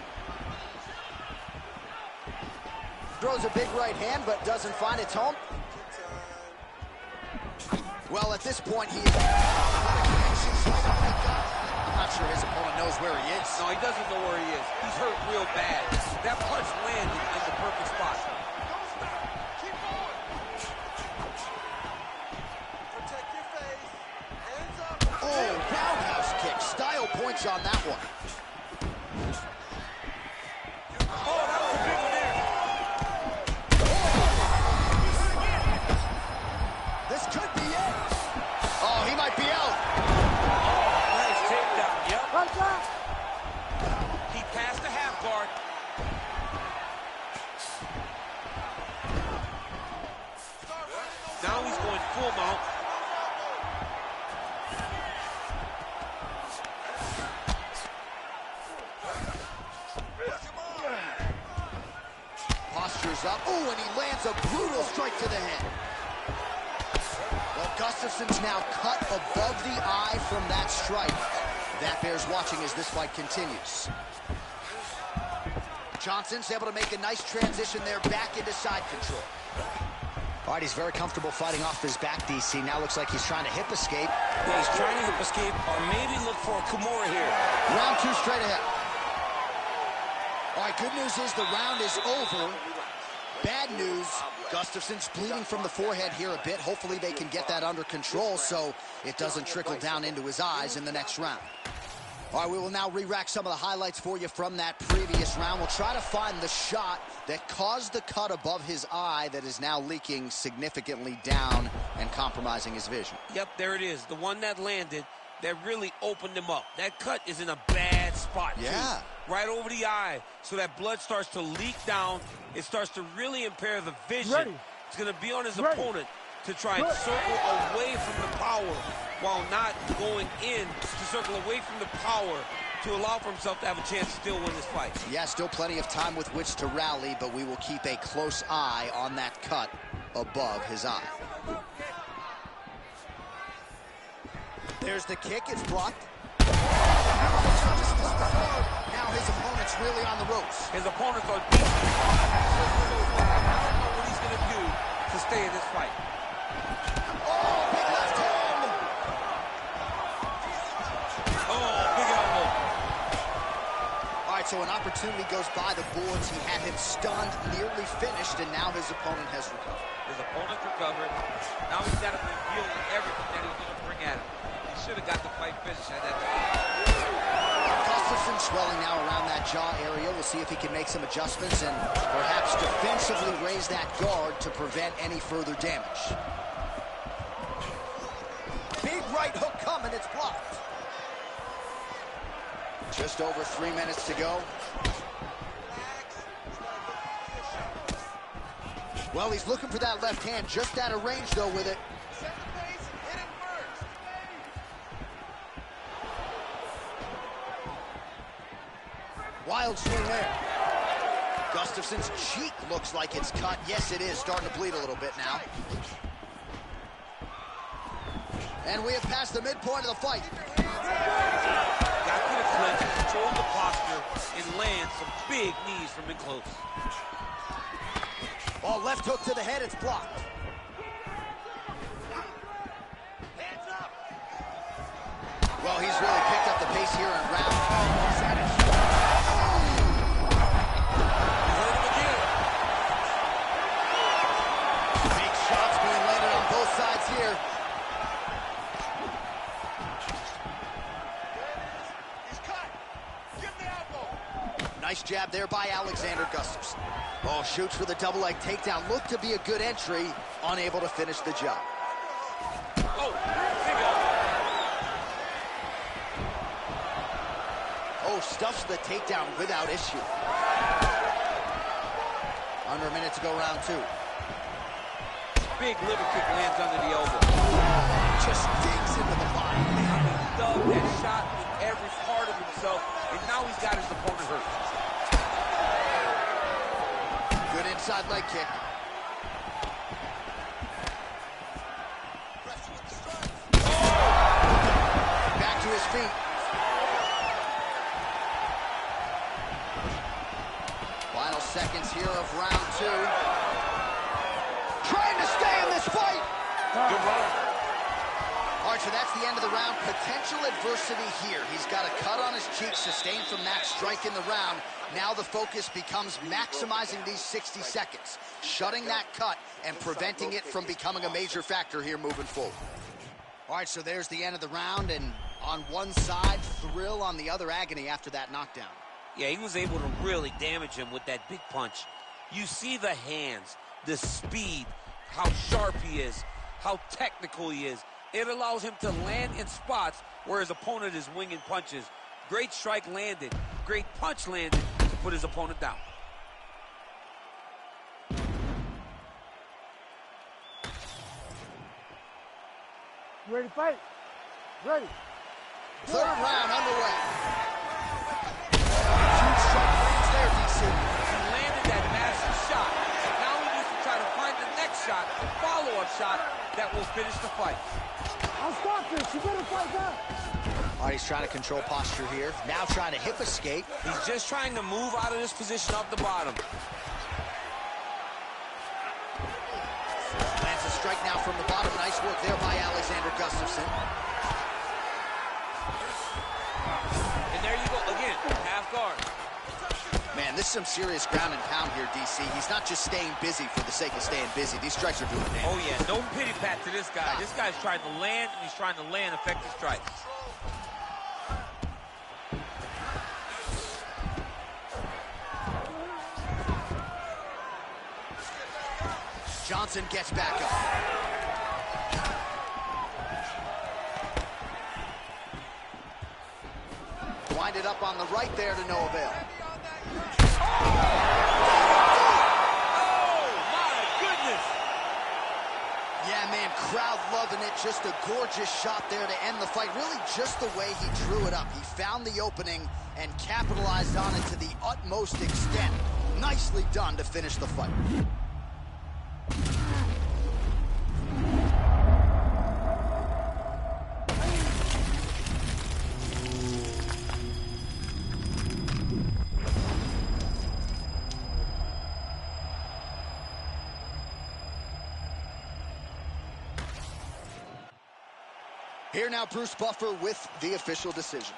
Throws a big right hand, but doesn't find its home. Well, at this point, he is... I'm not sure his opponent knows where he is. No, he doesn't know where he is. He's hurt real bad. That punch landed in the perfect spot. Keep going. Protect your face. Hands up. Oh, roundhouse kick. Style points on that one. Oh, that was a big one there. This could be it. Oh, he might be out. Nice takedown. Yep. Punch up. He passed the half guard. Now he's going full mount. Goes up. Oh, and he lands a brutal strike to the head. Well, Gustafson's now cut above the eye from that strike. That bears watching as this fight continues. Johnson's able to make a nice transition there back into side control. All right, he's very comfortable fighting off his back, DC. Now looks like he's trying to hip escape. Yeah, he's trying to hip escape or maybe look for a Kimura here. Round 2 straight ahead. All right, good news is the round is over. Bad news, Gustafson's bleeding from the forehead here a bit. Hopefully they can get that under control so it doesn't trickle down into his eyes in the next round. All right, we will now re-rack some of the highlights for you from that previous round. We'll try to find the shot that caused the cut above his eye that is now leaking significantly down and compromising his vision. Yep, there it is. The one that landed that really opened him up. That cut is in a bad spot, yeah, too. Right over the eye, so that blood starts to leak down. It starts to really impair the vision. It's going to be on his opponent to try and circle away from the power while not going in to circle away from the power to allow for himself to have a chance to still win this fight. Yeah, still plenty of time with which to rally, but we will keep a close eye on that cut above his eye. There's the kick, it's blocked. Now his opponent's really on the ropes. His opponent's on deep. I don't know what he's going to do to stay in this fight. Oh, big left hand! Oh, big elbow. All right, so an opportunity goes by the boards. He had him stunned, nearly finished, and now his opponent has recovered. His opponent recovered. Now he's got to be dealing with everything that he's going to bring at him. He should have got the fight finished at that time. Gustafson swelling now around that jaw area. We'll see if he can make some adjustments and perhaps defensively raise that guard to prevent any further damage. Big right hook coming, it's blocked. Just over 3 minutes to go. Well, he's looking for that left hand, just out of range though with it. Wild swing there. Gustafson's cheek looks like it's cut. Yes, it is. Starting to bleed a little bit now. And we have passed the midpoint of the fight. Got to the clinch, control the posture, and land some big knees from in close. Oh, left hook to the head. It's blocked. Well, he's really picked up the pace here in round 2. Big shots being landed on both sides here. He's cut. Give the elbow. Nice jab there by Alexander Gustafson. Oh, shoots for the double leg takedown. Looked to be a good entry. Unable to finish the job. Oh, big elbow. Oh, stuffs the takedown without issue. Under a minute to go, round 2. Big liver kick lands under the elbow. Just digs into the body. He dug that shot with every part of himself, and now he's got his opponent hurt. Good inside leg kick. Back to his feet. Final seconds here of round 2. Trying to stay in this fight. Good run. All right, so that's the end of the round. Potential adversity here. He's got a cut on his cheek sustained from that strike in the round. Now the focus becomes maximizing these 60 seconds, shutting that cut and preventing it from becoming a major factor here moving forward. All right, so there's the end of the round, and on one side, thrill, on the other, agony after that knockdown. Yeah, he was able to really damage him with that big punch. You see the hands, the speed, how sharp he is, how technical he is. It allows him to land in spots where his opponent is winging punches. Great strike landed, great punch landed to put his opponent down. You ready to fight? Ready. Third round underway. Huge strike lands there, DC. He landed that massive shot. southpaw shot that will finish the fight. I'll stop this. You better fight back. All right, he's trying to control posture here. Now trying to hip escape. He's just trying to move out of this position off the bottom. Lands a strike now from the bottom. Nice work there by Alexander Gustafsson. And there you go, again, half guard. Man, this is some serious ground and pound here, DC. He's not just staying busy for the sake of staying busy. These strikes are doing damage. Oh, yeah, no pity pat to this guy. This guy's trying to land, and he's trying to land effective strikes. Johnson gets back up. Winded up on the right there to no avail. Oh, my goodness! Yeah, man, crowd loving it. Just a gorgeous shot there to end the fight. Really just the way he drew it up. He found the opening and capitalized on it to the utmost extent. Nicely done to finish the fight. Here now, Bruce Buffer with the official decision.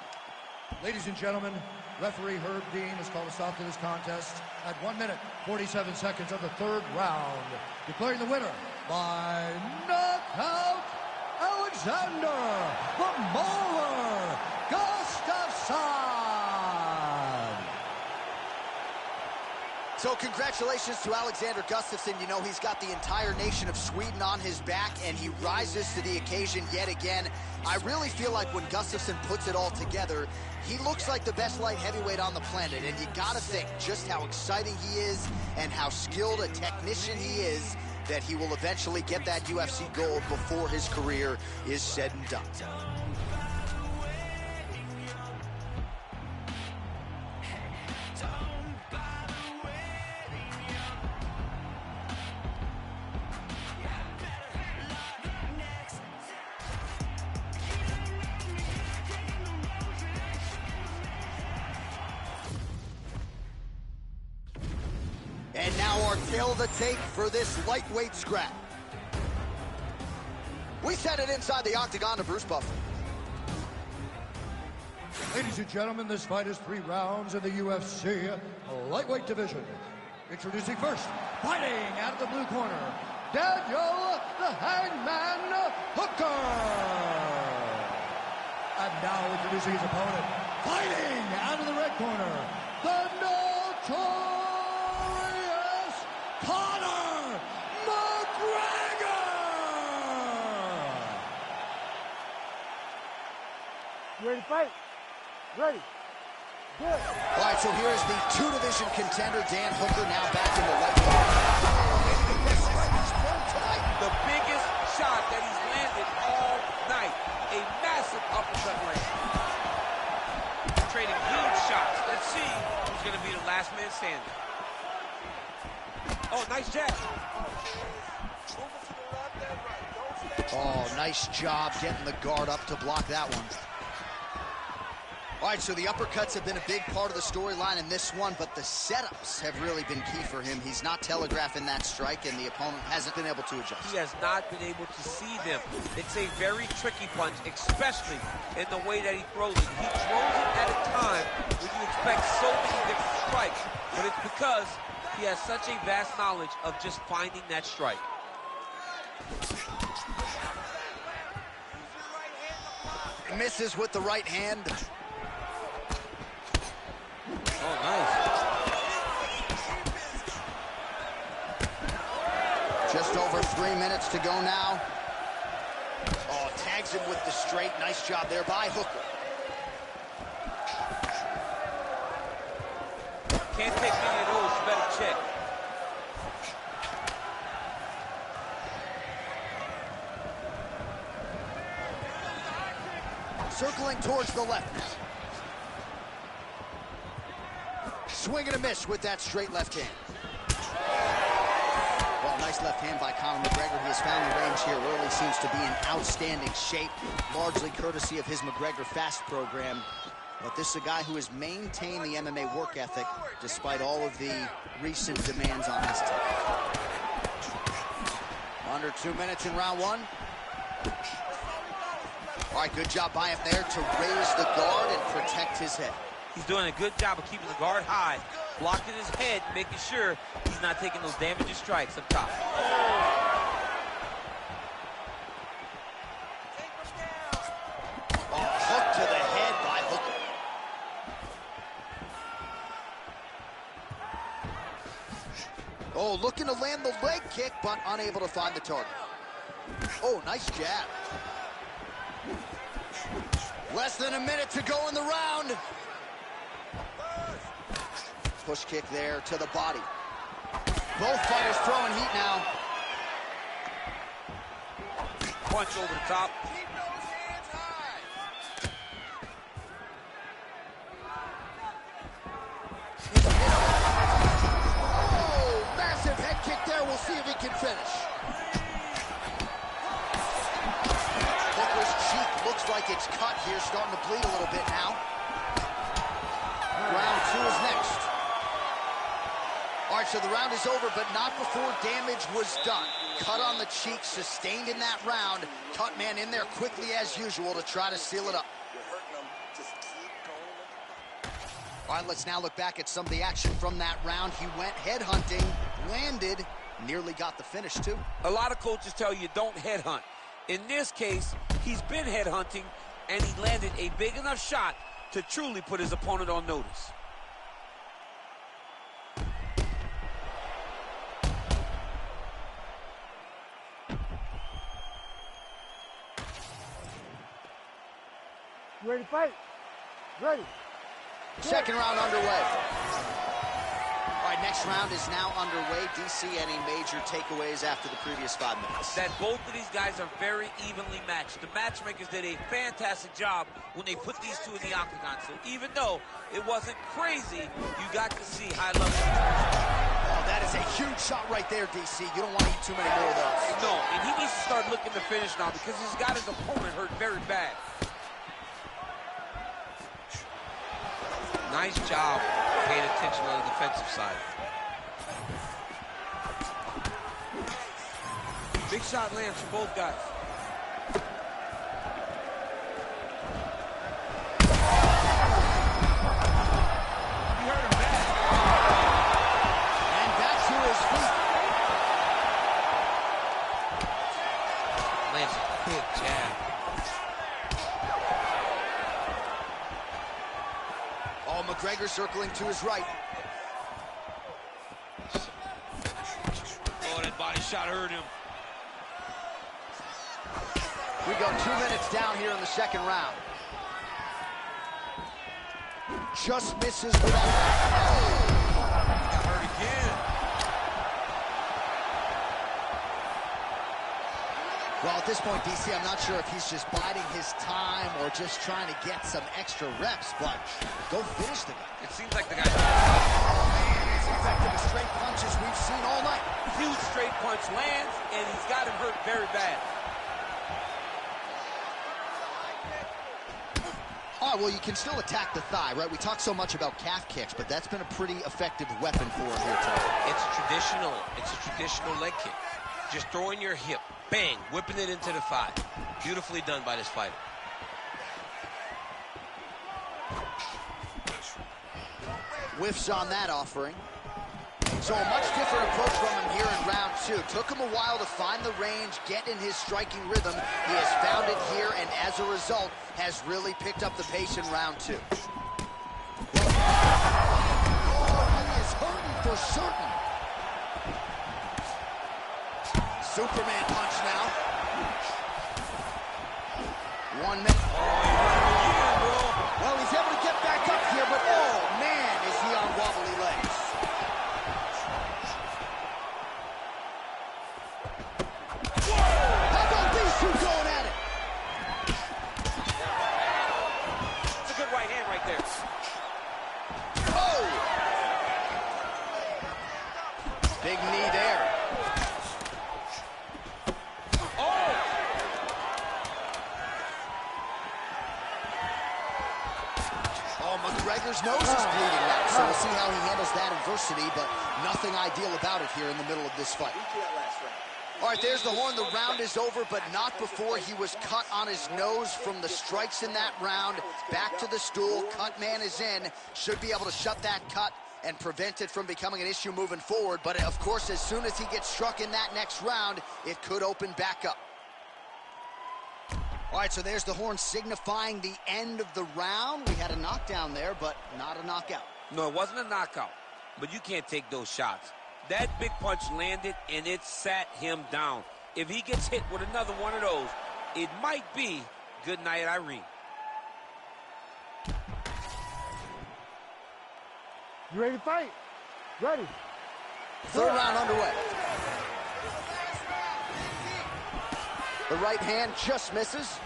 Ladies and gentlemen, referee Herb Dean has called a stop to this contest at 1 minute, 47 seconds of the third round, declaring the winner by knockout, Alexander the Mauler Gustafsson. So congratulations to Alexander Gustafsson. You know, he's got the entire nation of Sweden on his back, and he rises to the occasion yet again. I really feel like when Gustafsson puts it all together, he looks like the best light heavyweight on the planet, and you gotta think just how exciting he is and how skilled a technician he is that he will eventually get that UFC gold before his career is said and done. And now our tail of the tape for this lightweight scrap. We set it inside the octagon to Bruce Buffer. Ladies and gentlemen, this fight is 3 rounds in the UFC lightweight division. Introducing first, fighting out of the blue corner, Daniel the Hangman Hooker. And now introducing his opponent, fighting out of the red corner, the notorious Conor McGregor! You ready to fight? Ready. Good. All right, so here's the 2-division contender, Dan Hooker, now back in the lightweight. The biggest shot that he's landed all night. A massive uppercut land. Trading huge shots. Let's see who's going to be the last man standing. Oh, nice jab. Oh, nice job getting the guard up to block that one. All right, so the uppercuts have been a big part of the storyline in this one, but the setups have really been key for him. He's not telegraphing that strike, and the opponent hasn't been able to adjust. He has not been able to see them. It's a very tricky punch, especially in the way that he throws it. He throws it at a time when you expect so many different strikes, but it's because he has such a vast knowledge of just finding that strike. Misses with the right hand. Oh, nice. Just over 3 minutes to go now. Oh, tags him with the straight. Nice job there by Hooker. Can't take many of those, you better check. Circling towards the left. Swing and a miss with that straight left hand. Well, nice left hand by Conor McGregor. He has found the range here early, seems to be in outstanding shape, largely courtesy of his McGregor Fast program. But this is a guy who has maintained the MMA work ethic despite all of the recent demands on his team. Under 2 minutes in round one. All right, good job by him there to raise the guard and protect his head. He's doing a good job of keeping the guard high, blocking his head, making sure he's not taking those damaging strikes up top. Oh, hook to the head by Hooker. Oh, looking to land the leg kick, but unable to find the target. Oh, nice jab. Less than a minute to go in the round. Push kick there to the body. Both fighters throwing heat now. Punch over the top. Oh, massive head kick there. We'll see if he can finish. Hooker's cheek looks like it's cut here, starting to bleed a little bit now. Round two is next. All right, so the round is over, but not before damage was done. Cut on the cheek, sustained in that round. Cut man in there quickly as usual to try to seal it up. You're hurting them. Just keep going. All right, let's now look back at some of the action from that round. He went headhunting, landed, nearly got the finish too. A lot of coaches tell you don't headhunt. In this case, he's been headhunting, and he landed a big enough shot to truly put his opponent on notice. You ready to fight? Ready. Second round underway. All right, next round is now underway. DC, any major takeaways after the previous 5 minutes? That both of these guys are very evenly matched. The matchmakers did a fantastic job when they put these two in the octagon. So even though it wasn't crazy, you got to see high level. Oh, that is a huge shot right there, DC. You don't want to eat too many more of those. No, and he needs to start looking to finish now because he's got his opponent hurt very bad. Nice job paying attention on the defensive side. Big shot lands for both guys. You heard him back. And back to his feet. Lands a big jab. Oh, McGregor circling to his right. Oh, that body shot hurt him. We go 2 minutes down here in the second round. Just misses with that. Got hurt again. Well, at this point, DC, I'm not sure if he's just biding his time or just trying to get some extra reps, but go finish the guy. It seems like the guy. Oh, man, as effective as straight punches we've seen all night. Huge straight punch lands, and he's got him hurt very bad. All right, well, you can still attack the thigh, right? We talk so much about calf kicks, but that's been a pretty effective weapon for him here tonight. It's a traditional leg kick. Just throwing your hip, bang, whipping it into the thigh. Beautifully done by this fighter. Whiffs on that offering. So a much different approach from him here in round two. Took him a while to find the range, get in his striking rhythm. He has found it here, and as a result, has really picked up the pace in round two. Oh, he is hurting for certain. Superman punch now. 1 minute. Well, he's able to get back up here, but oh, man, is he on wobbly legs. How about these two going at it? It's a good right hand right there. Oh! Big knee there. fighter's nose is bleeding now, so we'll see how he handles that adversity, but nothing ideal about it here in the middle of this fight. All right, there's the horn. The round is over, but not before he was cut on his nose from the strikes in that round. Back to the stool. Cut man is in. Should be able to shut that cut and prevent it from becoming an issue moving forward. But, of course, as soon as he gets struck in that next round, it could open back up. All right, so there's the horn signifying the end of the round. We had a knockdown there, but not a knockout. No, it wasn't a knockout, but you can't take those shots. That big punch landed, and it sat him down. If he gets hit with another one of those, it might be good night, Irene. You ready to fight? Ready. Third round underway. The right hand just misses.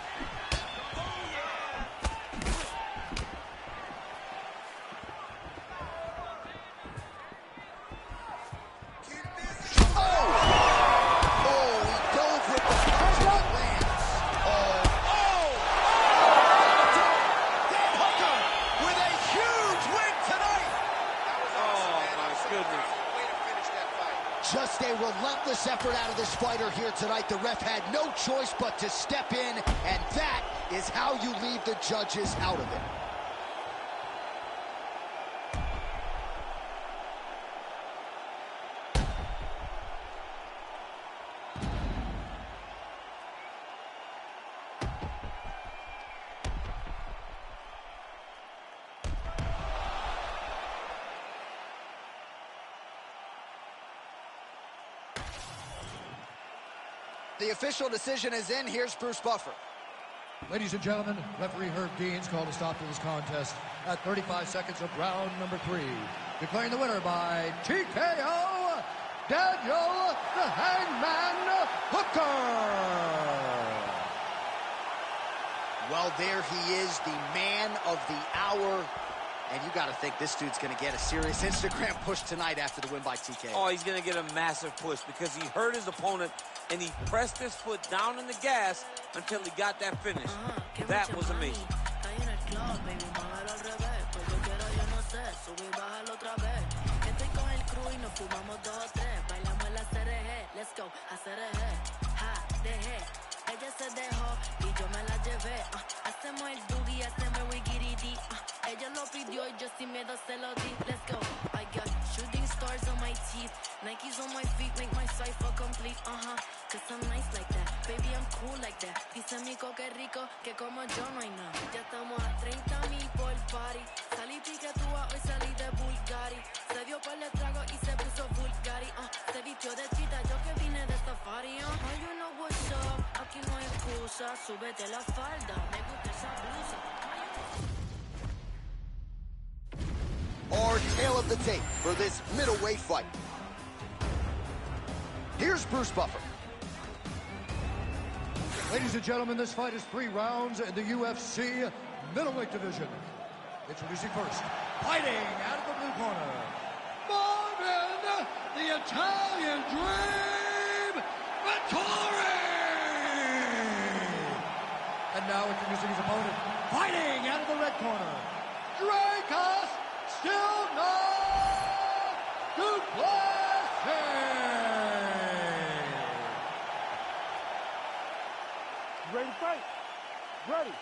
Just a relentless effort out of this fighter here tonight. The ref had no choice but to step in, and that is how you leave the judges out of it. The official decision is in. Here's Bruce Buffer. Ladies and gentlemen, referee Herb Dean's called a stop to this contest at 35 seconds of round number 3. Declaring the winner by TKO, Daniel the Hangman Hooker. Well, there he is, the man of the hour. And you got to think this dude's going to get a serious Instagram push tonight after the win by TKO. Oh, he's going to get a massive push because he hurt his opponent and he pressed his foot down in the gas until he got that finish. That was amazing. Let's go, ella se dejó y yo me la llevé. Hacemos el boogie, hacemos el wiggity. Ella lo pidió y yo sin miedo se lo di. Let's go. I got shooting stars on my teeth, Nikes on my feet, make my cipher complete. Cause I'm nice like that, baby I'm cool like that. Dice Mico que rico, que como yo no hay nada. Ya estamos a 30,000 por party. Salí piquetúa, hoy salí de Bulgari. Se dio por el trago y se puso Bulgari. Se vistió de chita, yo que vine de safari. Oh, you know what's up, aquí no hay excusa. Súbete la falda, me gusta esa blusa. Our tale of the tape for this middleweight fight. Here's Bruce Buffer. Ladies and gentlemen, this fight is 3 rounds in the UFC middleweight division. Introducing first, fighting out of the blue corner, Marvin, the Italian Dream, Vittori! And now introducing his opponent, fighting out of the red corner, Dracos Still not Duplessis! Ready to fight? Ready.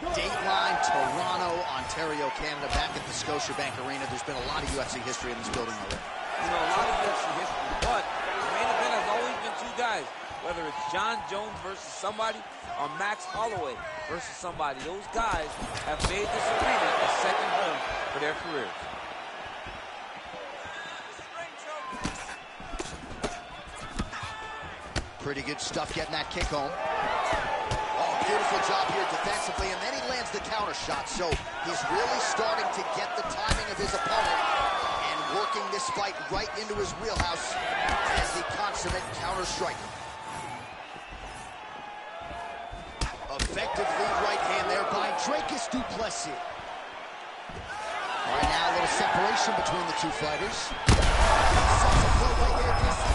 Dateline, Toronto, Ontario, Canada, back at the Scotiabank Arena. There's been a lot of UFC history in this building already. You know, a lot of UFC history, but the main event has always been 2 guys. Whether it's John Jones versus somebody or Max Holloway versus somebody. Those guys have made this arena a second home for their careers. Pretty good stuff getting that kick home. Oh, beautiful job here defensively, and then he lands the counter shot. So he's really starting to get the timing of his opponent and working this fight right into his wheelhouse as the consummate counter striker. Effective lead right hand there by Dracos Duplessis. All right, now a little separation between the 2 fighters.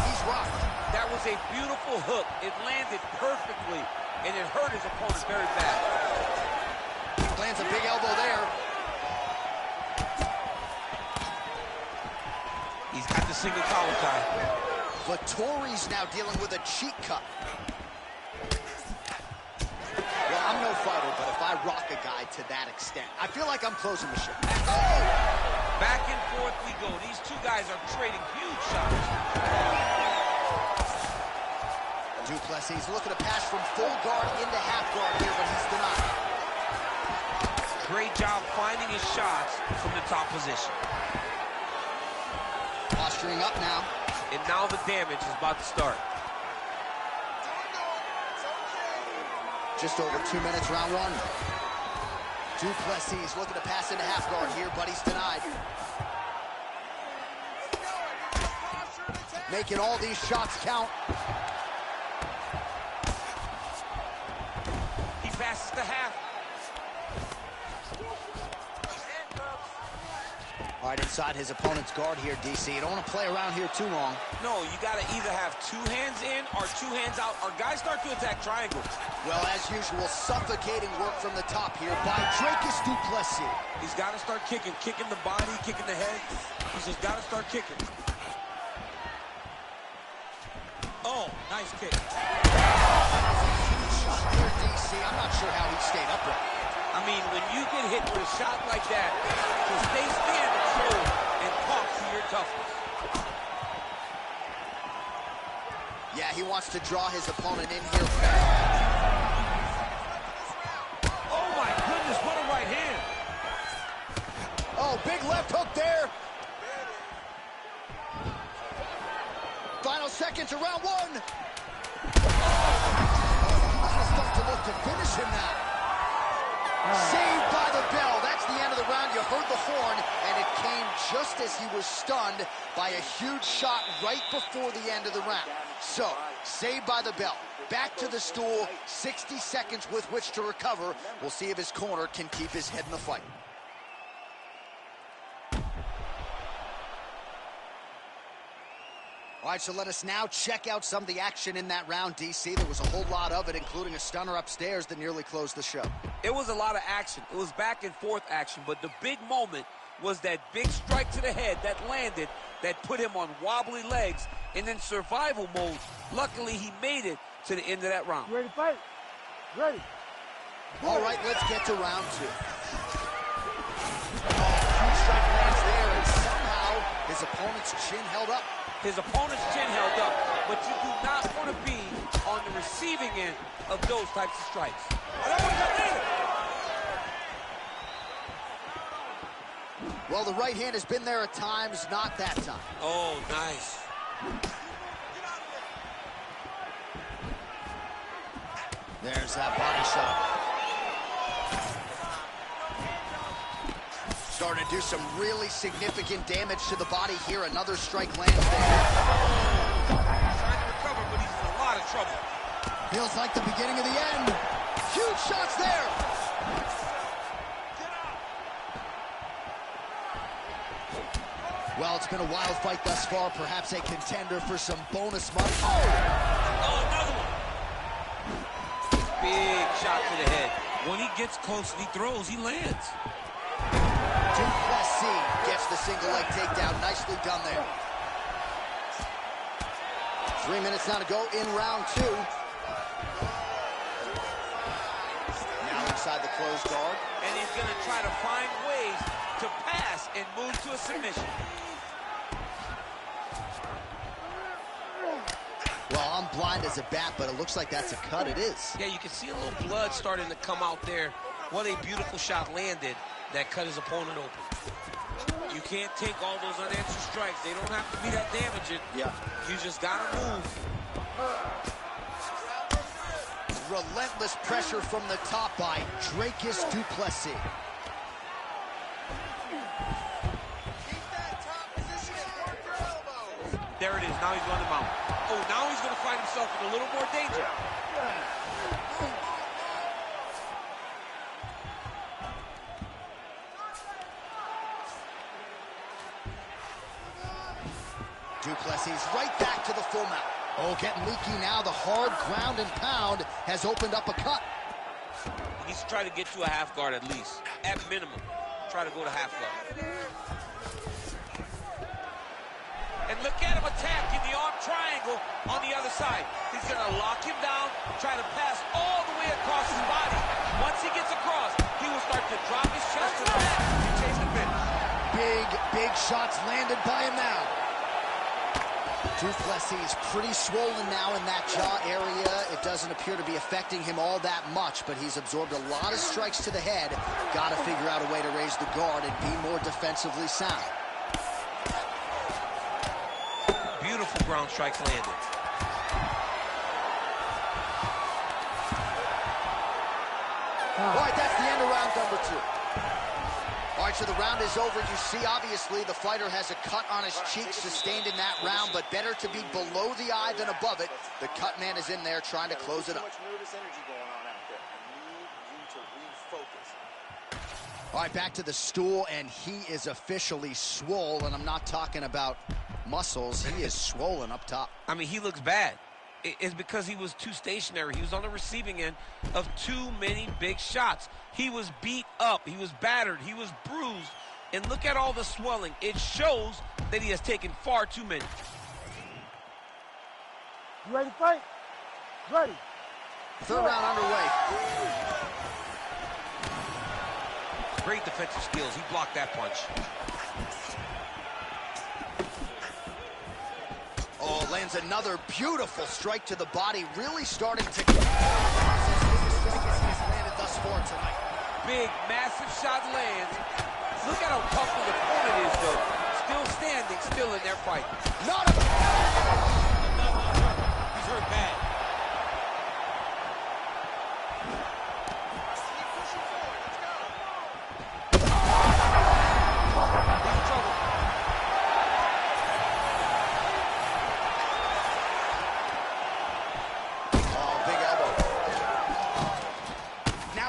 He's rocked. That was a beautiful hook. It landed perfectly, and it hurt his opponent very bad. Lands a big elbow there. single collar tie. Vittori's now dealing with a cheek cut. Well, I'm no fighter, but if I rock a guy to that extent, I feel like I'm closing the show. Oh! Back and forth we go. These two guys are trading huge shots. Duplessis looking to pass from full guard into half guard here, but he's denied. Great job finding his shots from the top position. Posturing up now. And now the damage is about to start. Just over 2 minutes, round one. Duplessis looking to pass into half guard here, but he's denied. Making all these shots count. He passes to half. All right, inside his opponent's guard here, DC. You don't want to play around here too long. No, you got to either have 2 hands in or 2 hands out, or guys start to attack triangles. Well, as usual, suffocating work from the top here by Dracus Duplessis. He's got to start kicking the body, kicking the head. He's just got to start kicking. Oh, nice kick. Shot here, DC. I'm not sure how he stayed upright. I mean, when you get hit with a shot like that, to stay standing shows and talk to your toughness. Yeah, he wants to draw his opponent in here. Oh my goodness, what a right hand. Oh, big left hook there. Final seconds of round one. Stuff to look to finish him now. Saved by the bell. That's the end of the round. You heard the horn, and it came just as he was stunned by a huge shot right before the end of the round. So, saved by the bell. Back to the stool. 60 seconds with which to recover. We'll see if his corner can keep his head in the fight. All right, so let us now check out some of the action in that round, DC. There was a whole lot of it, including a stunner upstairs that nearly closed the show. It was a lot of action. It was back and forth action, but the big moment was that big strike to the head that landed, that put him on wobbly legs, and in survival mode, luckily he made it to the end of that round. You ready to fight? Ready. All right, let's get to round two. Huge strike lands there, and somehow his opponent's chin held up. His opponent's chin held up, but you do not want to be on the receiving end of those types of strikes. Well, the right hand has been there at times, not that time. Oh, nice. There's that body shot. Starting to do some really significant damage to the body here. Another strike lands there. Trying to recover, but he's in a lot of trouble. Feels like the beginning of the end. Huge shots there. Well, it's been a wild fight thus far. Perhaps a contender for some bonus money. Oh, another one. Big shot to the head. When he gets close and he throws, he lands. Duplessis gets the single leg takedown. Nicely done there. 3 minutes now to go in round two. Now inside the closed guard. And he's going to try to find ways to pass and move to a submission. Well, I'm blind as a bat, but it looks like that's a cut. It is. Yeah, you can see a little blood starting to come out there. What a beautiful shot landed that cut his opponent open. You can't take all those unanswered strikes. They don't have to be that damaging. Yeah. You just got to move. Relentless pressure from the top by Dracus Duplessis. There it is. Now he's going to mount. Oh, now he's going to find himself in a little more danger. Duplessis right back to the full mount. Oh, getting leaky now. The hard ground and pound has opened up a cut. He needs to try to get to a half guard at least. At minimum, try to go to half guard. And And look at him attacking the arm triangle on the other side. He's going to lock him down, try to pass all the way across his body. Once he gets across, he will start to drop his chest to the back and chase the finish. Big shots landed by him now. Duplessis pretty swollen now in that jaw area. It doesn't appear to be affecting him all that much, but he's absorbed a lot of strikes to the head. Got to figure out a way to raise the guard and be more defensively sound. Beautiful ground strikes landed. All right, that's the end of round number 2. All right, so the round is over. You see, obviously, the fighter has a cut on his cheek sustained in that round, but better to be below the eye than above it. The cut man is in there trying to close it up. Nervous energy going on out there. I need you to refocus. All right, back to the stool, and he is officially swole, and I'm not talking about muscles. He is swollen up top. I mean, he looks bad. It's because he was too stationary. He was on the receiving end of too many big shots. He was beat up. He was battered. He was bruised. And look at all the swelling. It shows that he has taken far too many. You ready to fight? Ready. Third round underway. Great defensive skills. He blocked that punch. Oh, lands another beautiful strike to the body, really starting to get the strike as he's landed thus far tonight. Big, massive shot lands. Look at how tough of the opponent is, though. Still standing, still in their fight. Not a... He's hurt bad.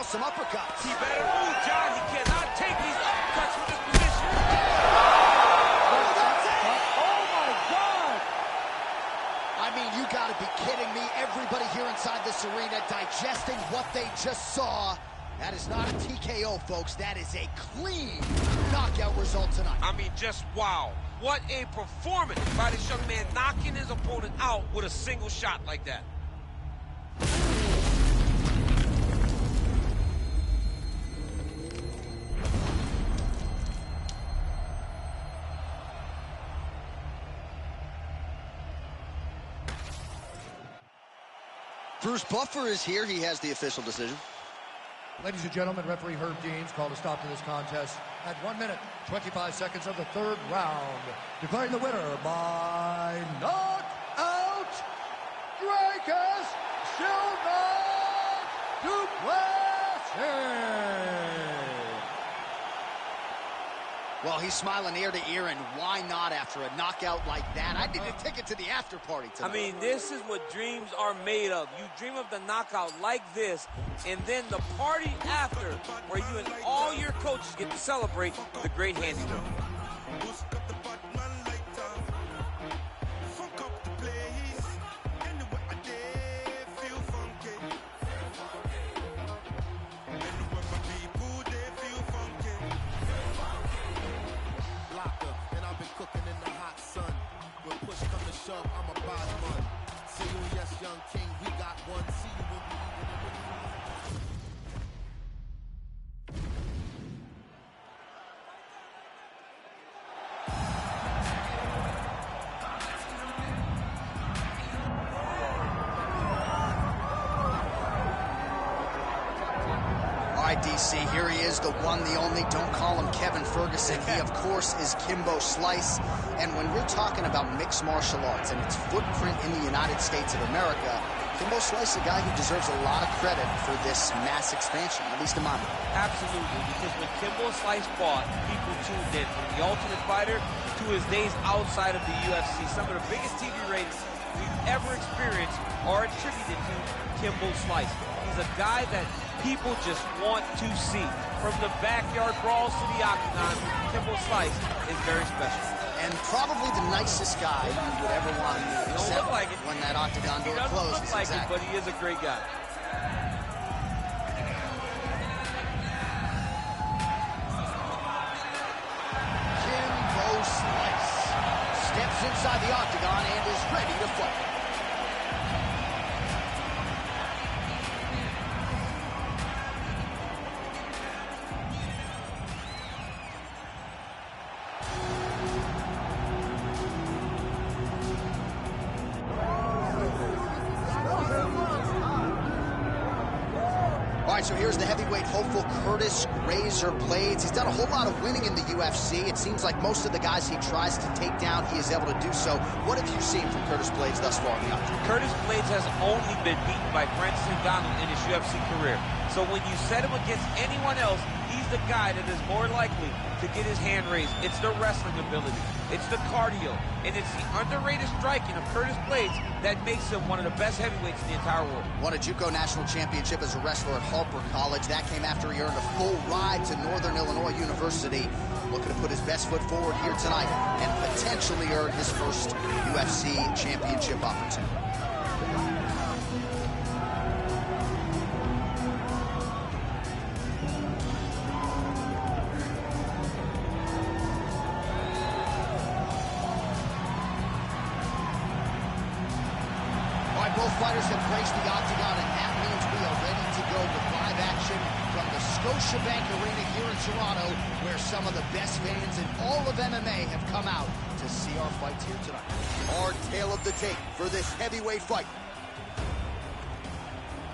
Some uppercuts. He better move, John. He cannot take these uppercuts from this position. Oh, that's it. Oh, my God. I mean, you got to be kidding me. Everybody here inside this arena digesting what they just saw. That is not a TKO, folks. That is a clean knockout result tonight. I mean, just wow. What a performance by this young man, knocking his opponent out with a single shot like that. Bruce Buffer is here. He has the official decision. Ladies and gentlemen, referee Herb Deans called a stop to this contest at 1 minute, 25 seconds of the third round, declaring the winner by knockout, Dracus Silva Duplessis. Well, he's smiling ear to ear, and why not after a knockout like that? I need a ticket to the after party tonight. I mean, this is what dreams are made of. You dream of the knockout like this, and then the party after, where you and all your coaches get to celebrate the great handiwork. I'm a bad man. See you, yes, young king. We got one. See you when we All right, DC, here he is, the one, the only. Don't call him Kevin Ferguson. He, of course, is Kimbo Slice. And when we're talking about mixed martial arts and its footprint in the United States of America, Kimbo Slice is a guy who deserves a lot of credit for this mass expansion, at least in my mind. Absolutely, because when Kimbo Slice fought, people tuned in. From The Ultimate Fighter to his days outside of the UFC, some of the biggest TV ratings we've ever experienced are attributed to Kimbo Slice. He's a guy that people just want to see. From the backyard brawls to the octagon, Kimbo Slice is very special. And probably the nicest guy you would ever want to meet, He don't except look like it. when that octagon door He doesn't closes. look like Exactly. it, but he is a great guy. Kimbo Slice steps moves inside the octagon and is ready to fight. All right, so here's the heavyweight hopeful, Curtis Razor Blades. He's done a whole lot of winning in the UFC. It seems like most of the guys he tries to take down, he is able to do so. What have you seen from Curtis Blades thus far in the octagon? Curtis Blades has only been beaten by Francis Ngannou in his UFC career. So when you set him against anyone else, he's the guy that is more likely to get his hand raised. It's the wrestling ability, it's the cardio, and it's the underrated striking of Curtis Blades that makes him one of the best heavyweights in the entire world. Won a JUCO national championship as a wrestler at Harper College. That came after he earned a full ride to Northern Illinois University. Looking to put his best foot forward here tonight and potentially earn his first UFC championship opportunity. Both fighters have graced the octagon, and that means we are ready to go with live action from the Scotiabank Arena here in Toronto, where some of the best fans in all of MMA have come out to see our fights here tonight. Our tale of the tape for this heavyweight fight.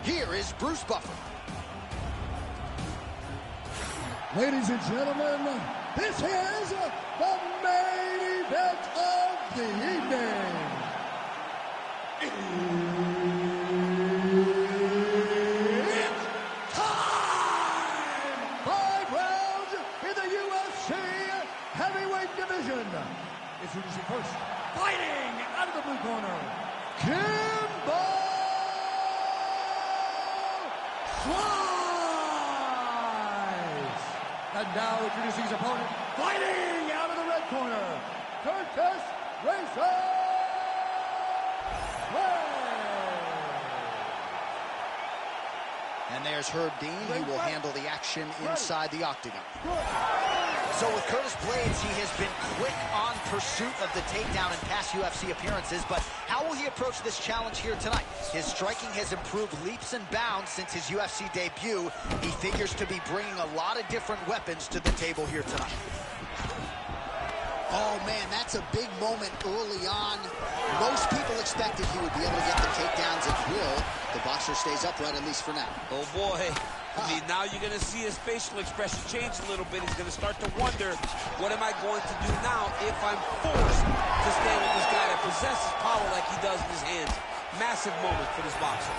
Here is Bruce Buffer. Ladies and gentlemen, this is the main event of the evening. It's time! 5 rounds in the UFC heavyweight division. Introducing first, fighting out of the blue corner, Kimbo Slice. And now introducing his opponent, fighting out of the red corner, Curtis Razor. And there's Herb Dean. He will handle the action inside the octagon. So with Curtis Blades, he has been quick on pursuit of the takedown in past UFC appearances, but how will he approach this challenge here tonight? His striking has improved leaps and bounds since his UFC debut. He figures to be bringing a lot of different weapons to the table here tonight. Oh, man, that's a big moment early on. Most people expected he would be able to get the takedowns at will. The boxer stays upright, at least for now. Oh, boy. I mean, now you're going to see his facial expression change a little bit. He's going to start to wonder, what am I going to do now if I'm forced to stand with this guy that possesses power like he does in his hands? Massive moment for this boxer.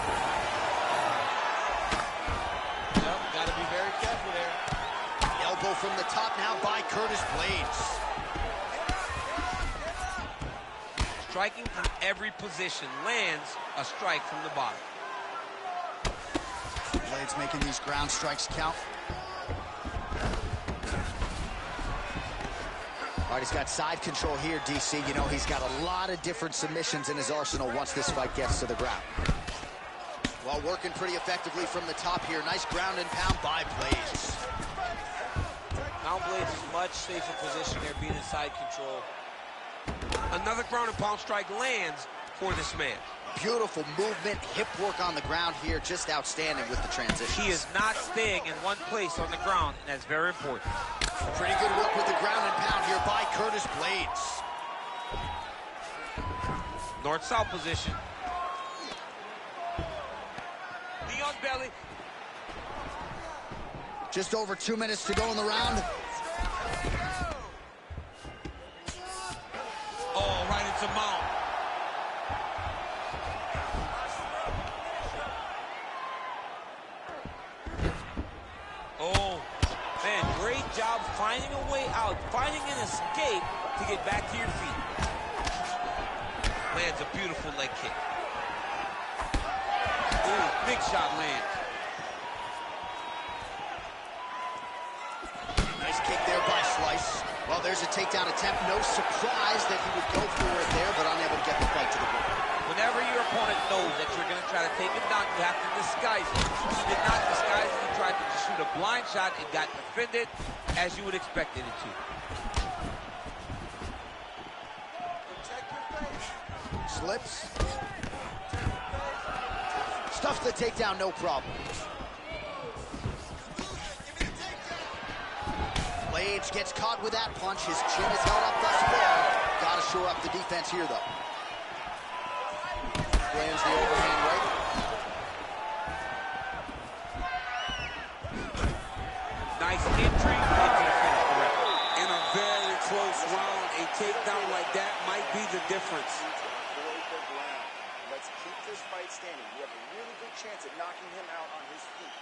Yep, got to be very careful there. Elbow from the top now by Curtis Blades. Striking from every position, lands a strike from the bottom. Blades making these ground strikes count. All right, he's got side control here, DC. You know, he's got a lot of different submissions in his arsenal once this fight gets to the ground. Well, working pretty effectively from the top here. Nice ground and pound by Blades. Now Blades is much safer position there, being in side control. Another ground and pound strike lands for this man. Beautiful movement, hip work on the ground here, just outstanding with the transition. He is not staying in one place on the ground, and that's very important. Pretty good work with the ground and pound here by Curtis Blades. North-south position. Knee on belly. Just over 2 minutes to go in the round. Oh, right into mount. Oh, man, great job finding a way out, finding an escape to get back to your feet. Lands a beautiful leg kick. Ooh, big shot lands. Nice kick there by Slice. Well, there's a takedown attempt. No surprise that he would go for it there, but unable to get the fight to the ground. Whenever your opponent knows that you're going to try to take him down, you have to disguise it. He did not disguise it. He tried to shoot a blind shot. It got defended as you would expect it to. flips. Stuffs the takedown, no problem. Blades gets caught with that punch. His chin is held up thus far. Gotta shore up the defense here, though. Lands the overhand right. Nice entry into the finish correctly. In a very close round, a takedown like that might be the difference. Let's keep this fight standing. We have a really good chance at knocking him out on his feet.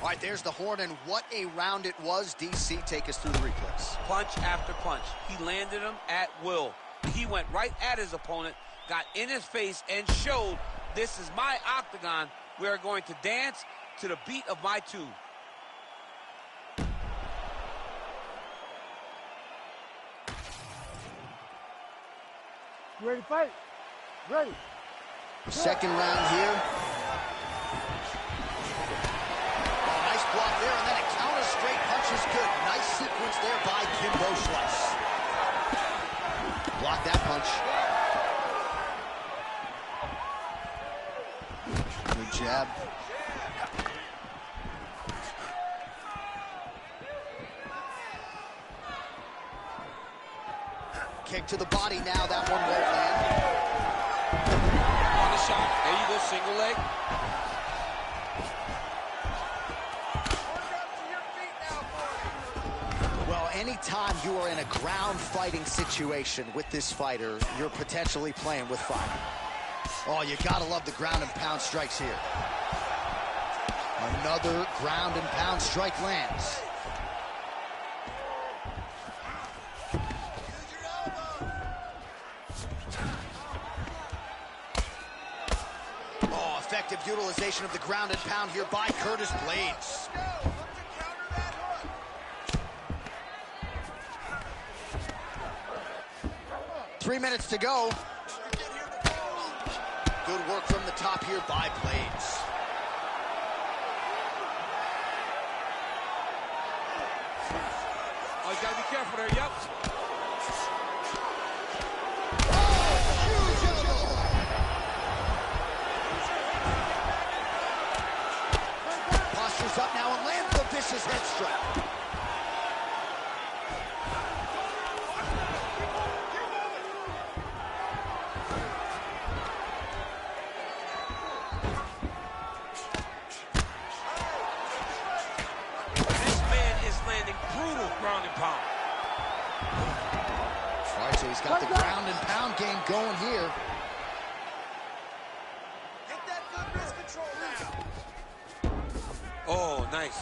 All right, there's the horn, and what a round it was. DC, take us through the replays. Punch after punch. He landed him at will. He went right at his opponent, got in his face, and showed this is my octagon. We are going to dance to the beat of my tune. You ready to fight? Ready. Second round here. Nice block there, and then a counter straight punch is good. Nice sequence there by Kimbo Slice. Block that punch. Good jab. Kick to the body now, that one won't land. On the shot. There you go, single leg. Well, anytime you are in a ground fighting situation with this fighter, you're potentially playing with fire. Oh, you gotta love the ground and pound strikes here. Another ground and pound strike lands. Oh, effective utilization of the ground and pound here by Curtis Blades. 3 minutes to go. Good work from the top here by Blades. Oh, you gotta be careful there, yep. Postures up now and lands the vicious head strike. Ground and pound. All right, so he's got the ground and pound game going here. Get that good wrist control now. Oh, nice.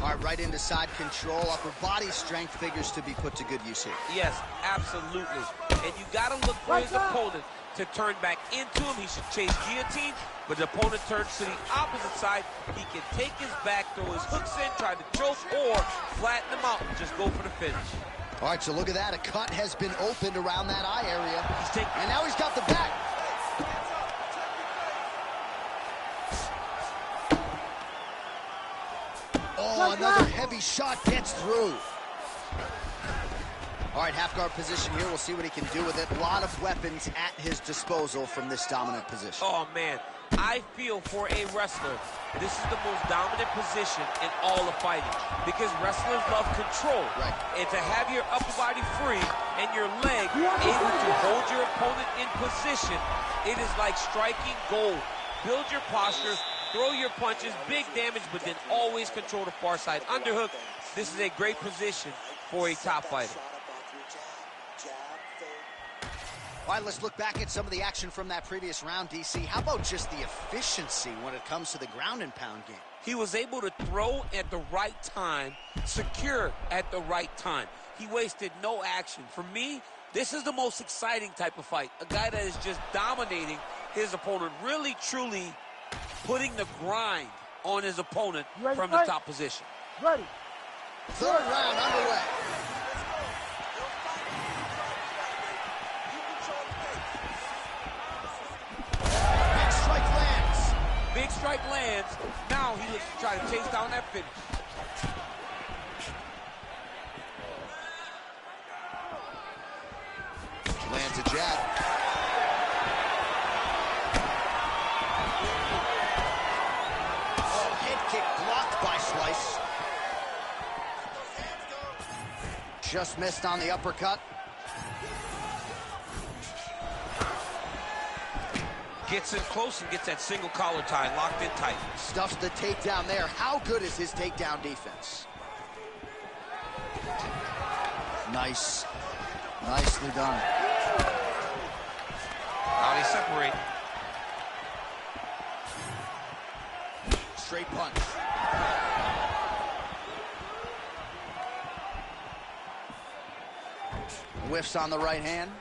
All right, right into side control. Upper body strength figures to be put to good use here. Yes, absolutely. And you got to look for his opponent to turn back into him. He should chase guillotine, but the opponent turns to the opposite side. He can take his back, throw his hooks in, try to choke, or flatten him out and just go for the finish. All right, so look at that. A cut has been opened around that eye area. And now he's got the back. Oh, another heavy shot gets through. All right, half guard position here. We'll see what he can do with it. A lot of weapons at his disposal from this dominant position. Oh, man. I feel for a wrestler, this is the most dominant position in all of fighting because wrestlers love control. Right. And to have your upper body free and your leg able to hold your opponent in position, it is like striking gold. Build your posture, throw your punches, big damage, but then always control the far side. Underhook, this is a great position for a top fighter. All right, let's look back at some of the action from that previous round, DC. How about just the efficiency when it comes to the ground and pound game? He was able to throw at the right time, secure at the right time. He wasted no action. For me, this is the most exciting type of fight. A guy that is just dominating his opponent, really, truly putting the grind on his opponent from the top position. Ready. Third round underway. Big strike lands. Now he looks to try to chase down that finish. to jab. Oh, head kick blocked by Slice. Just missed on the uppercut. Gets in close and gets that single collar tie, locked in tight. Stuffs the takedown there. How good is his takedown defense? Nice. Nicely done. Now they separate. Straight punch. Whiffs on the right hand.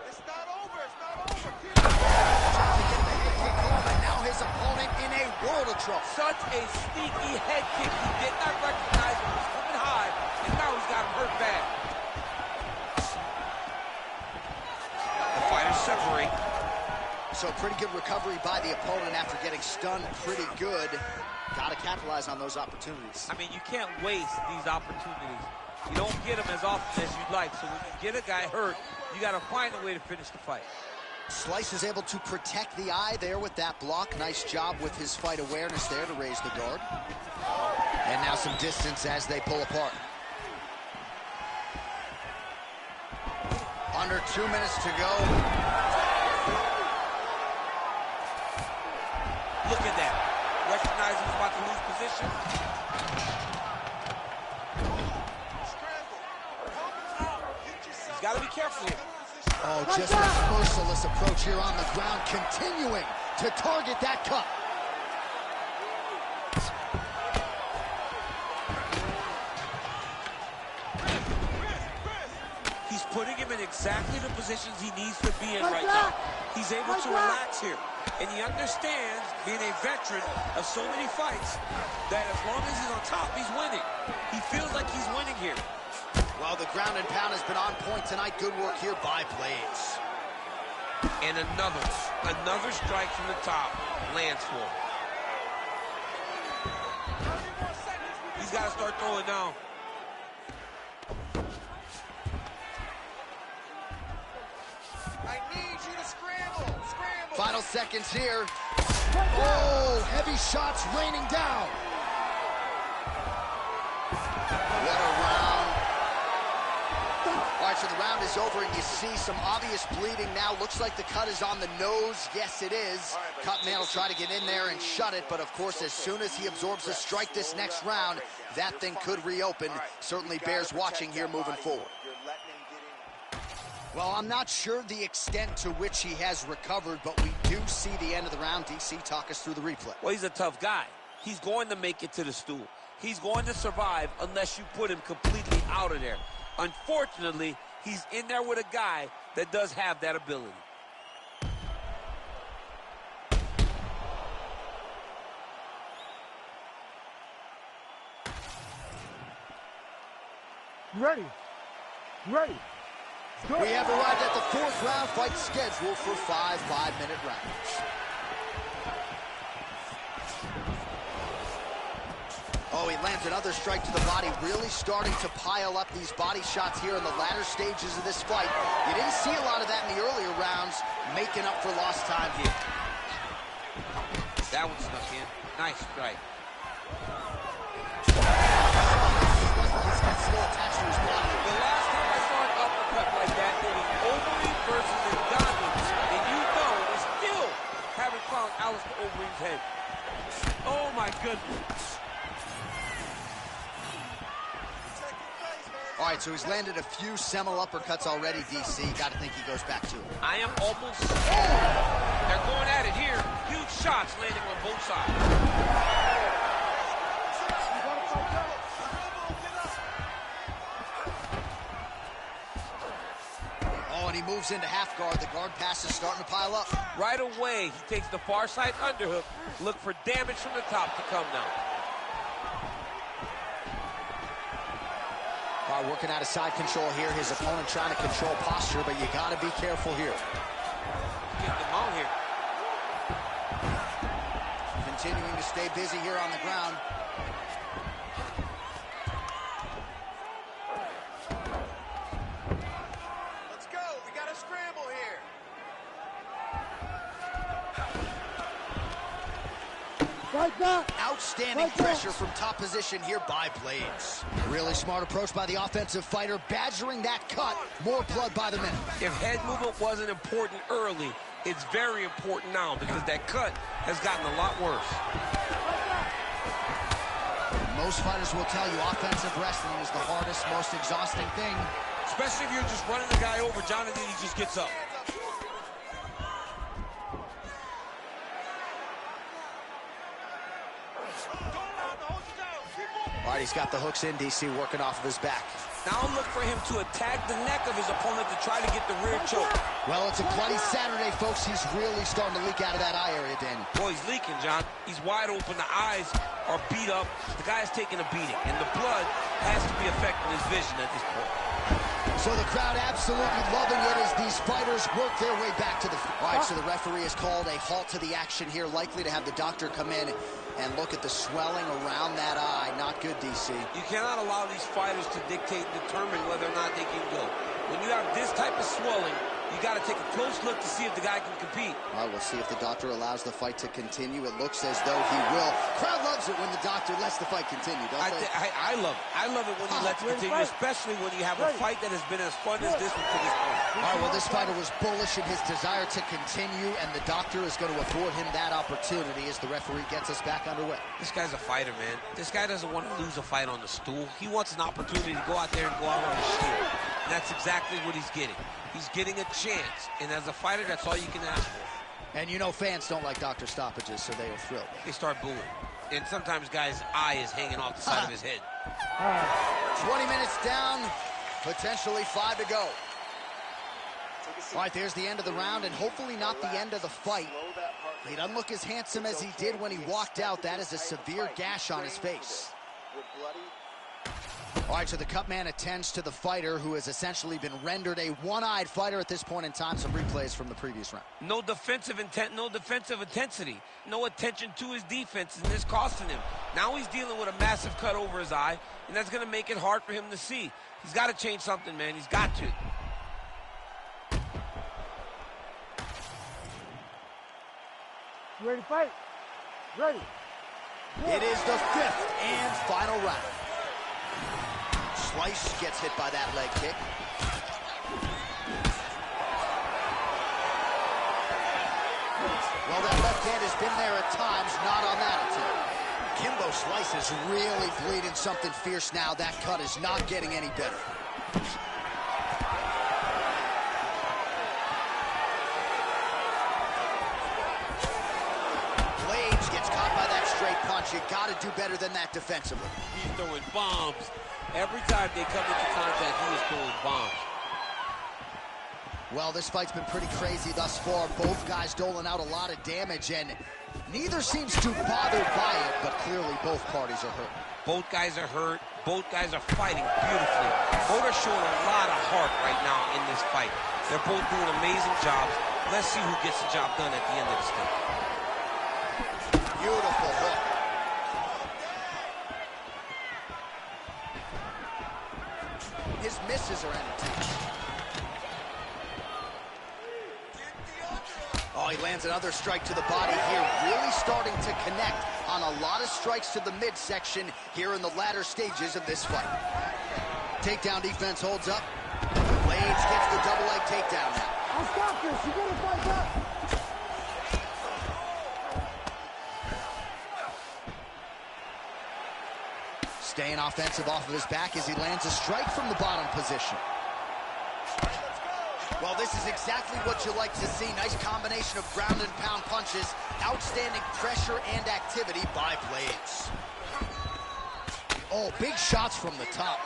It's not over. It's not over. Trying to get the head kick home, and now his opponent in a world of trouble. Such a sneaky head kick. He did not recognize it was coming high, and now he's got him hurt bad. The fighters separate. So pretty good recovery by the opponent after getting stunned pretty good. Got to capitalize on those opportunities. I mean, you can't waste these opportunities. You don't get them as often as you'd like. So when you get a guy hurt, you got to find a way to finish the fight. Slice is able to protect the eye there with that block. Nice job with his fight awareness there to raise the guard. And now some distance as they pull apart. Under 2 minutes to go. Look at that. Recognizing he's about to lose position. He's got to be careful here. Oh, just a merciless approach here on the ground, continuing to target that cut. He's putting him in exactly the positions he needs to be in right now. He's able to relax here. And he understands, being a veteran of so many fights, that as long as he's on top, he's winning. He feels like he's winning here. Well, the ground and pound has been on point tonight. Good work here by Blades. And another strike from the top lands for him. He's got to start throwing now. I need you to scramble. Scramble. Final seconds here. Oh, heavy shots raining down. What a round. All right, so the round is over, and you see some obvious bleeding now. Looks like the cut is on the nose. Yes, it is. Cutman will try to get in there and shut it, but of course, as soon as he absorbs a strike this next round, that thing could reopen. Certainly bears watching here moving forward. Well, I'm not sure the extent to which he has recovered, but we do see the end of the round. DC, talk us through the replay. Well, he's a tough guy. He's going to make it to the stool. He's going to survive unless you put him completely out of there. Unfortunately, he's in there with a guy that does have that ability. You ready? You ready? We have arrived at the fourth round, fight scheduled for 5 5-minute rounds. Oh, he lands another strike to the body, really starting to pile up these body shots here in the latter stages of this fight. You didn't see a lot of that in the earlier rounds, making up for lost time here. That one snuck in. Nice strike. He's still attached to his body. The last time I saw an uppercut like that, it was Overeem versus Ngannou. And you know we still haven't found Alistair Overeem's head. Oh, my goodness. All right, so he's landed a few seminal uppercuts already, DC. Got to think he goes back to it. I am almost... They're going at it here. Huge shots landing on both sides. Oh, and he moves into half guard. The guard pass is starting to pile up. Right away, he takes the far side underhook. Look for damage from the top to come now. Working out of side control here. His opponent trying to control posture, but you got to be careful here. Get them out here. Continuing to stay busy here on the ground. Let's go. We got to scramble. Fight back. Outstanding Fight back. pressure from top position here by Blades. Really smart approach by the offensive fighter, badgering that cut. More blood by the minute. If head movement wasn't important early, it's very important now because that cut has gotten a lot worse. Most fighters will tell you offensive wrestling is the hardest, most exhausting thing. Especially if you're just running the guy over, Jonathan, he just gets up. All right, he's got the hooks in, DC, working off of his back. Now look for him to attack the neck of his opponent to try to get the rear choke. Well, it's a bloody Saturday, folks. He's really starting to leak out of that eye area, Danny. Boy, he's leaking, John. He's wide open. The eyes are beat up. The guy's taking a beating, and the blood has to be affecting his vision at this point. So the crowd absolutely loving it as these fighters work their way back to the... All right, so the referee has called a halt to the action here, likely to have the doctor come in and look at the swelling around that eye. Not good, DC. You cannot allow these fighters to dictate and determine whether or not they can go. When you have this type of swelling, you got to take a close look to see if the guy can compete. All right, we'll see if the doctor allows the fight to continue. It looks as though he will. Crowd loves it when the doctor lets the fight continue, don't they? I love it. I love it when he lets it continue, especially when you have a fight that has been as fun as this one to this point. All right, well, this fighter was bullish in his desire to continue, and the doctor is going to afford him that opportunity as the referee gets us back underway. This guy's a fighter, man. This guy doesn't want to lose a fight on the stool. He wants an opportunity to go out there and go out on the shield. And that's exactly what he's getting. He's getting a chance, and as a fighter, that's all you can ask for. And you know fans don't like doctor stoppages, so they are thrilled. They start booing. And sometimes guy's eye is hanging off the side of his head. 20 minutes down, potentially 5 to go. All right, there's the end of the round, and hopefully not the end of the fight. He doesn't look as handsome as he did when he walked out. That is a severe gash on his face. All right, so the cut man attends to the fighter who has essentially been rendered a one-eyed fighter at this point in time. Some replays from the previous round. No defensive intent, no defensive intensity, no attention to his defense, and this costing him. Now he's dealing with a massive cut over his eye, and that's going to make it hard for him to see. He's got to change something, man. He's got to. You ready to fight? Ready. It is the 5th and final round. Slice gets hit by that leg kick. Well, that left hand has been there at times, not on that attempt. Kimbo Slice is really bleeding something fierce now. That cut is not getting any better. Blades gets caught by that straight punch. You got to do better than that defensively. He's throwing bombs. Every time they come into contact, he is throwing bombs. Well, this fight's been pretty crazy thus far. Both guys doling out a lot of damage, and neither seems too bothered by it, but clearly both parties are hurt. Both guys are hurt. Both guys are fighting beautifully. Both are showing a lot of heart right now in this fight. They're both doing amazing jobs. Let's see who gets the job done at the end of this thing. Beautiful hook. His misses are entertaining. Oh, he lands another strike to the body here, really starting to connect on a lot of strikes to the midsection here in the latter stages of this fight. Takedown defense holds up. Blades gets the double leg takedown now. I'll stop this. You gotta fight back. Staying offensive off of his back as he lands a strike from the bottom position. Well, this is exactly what you like to see. Nice combination of ground and pound punches. Outstanding pressure and activity by Blades. Oh, big shots from the top.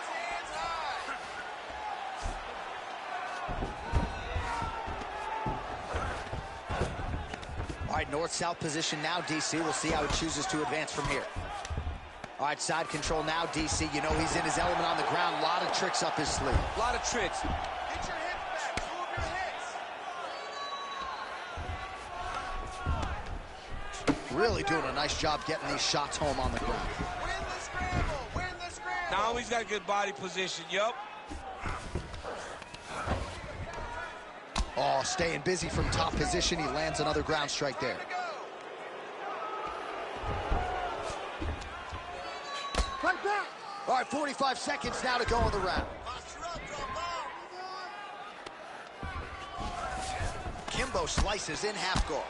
All right, north-south position now, DC. We'll see how he chooses to advance from here. All right, side control now, DC. You know he's in his element on the ground. A lot of tricks up his sleeve. A lot of tricks. Get your hips back. Two of your hits. Really doing a nice job getting these shots home on the ground. Win the scramble. Win the scramble. Now he's got good body position. Yup. Oh, staying busy from top position. He lands another ground strike there. Fight back. All right, 45 seconds now to go in the round. Kimbo slices in half guard.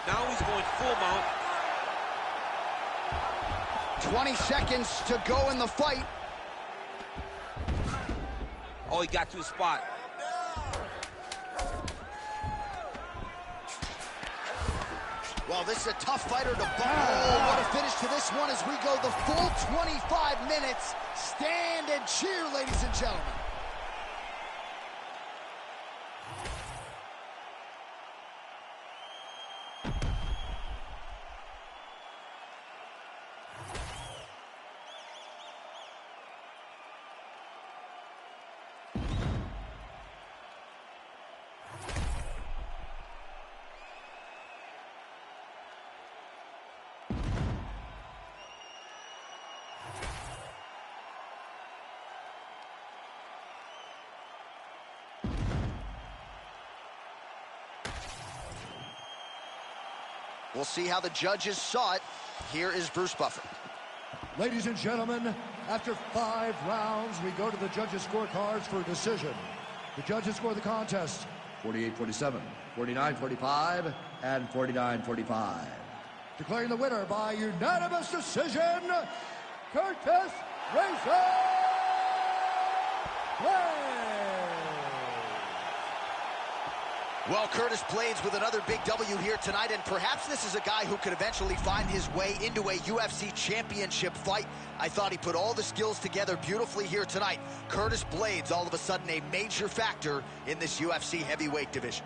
Now he's going full mount. 20 seconds to go in the fight. Oh, he got to his spot. Well, this is a tough fighter to bump. Oh, what a finish to this one as we go the full 25 minutes. Stand and cheer, ladies and gentlemen. We'll see how the judges saw it. Here is Bruce Buffer. Ladies and gentlemen, after 5 rounds, we go to the judges' scorecards for a decision. The judges score the contest 48-47, 49-45, and 49-45. Declaring the winner by unanimous decision, Curtis Razor Blades. Well, Curtis Blades with another big W here tonight, and perhaps this is a guy who could eventually find his way into a UFC championship fight. I thought he put all the skills together beautifully here tonight. Curtis Blades, all of a sudden, a major factor in this UFC heavyweight division.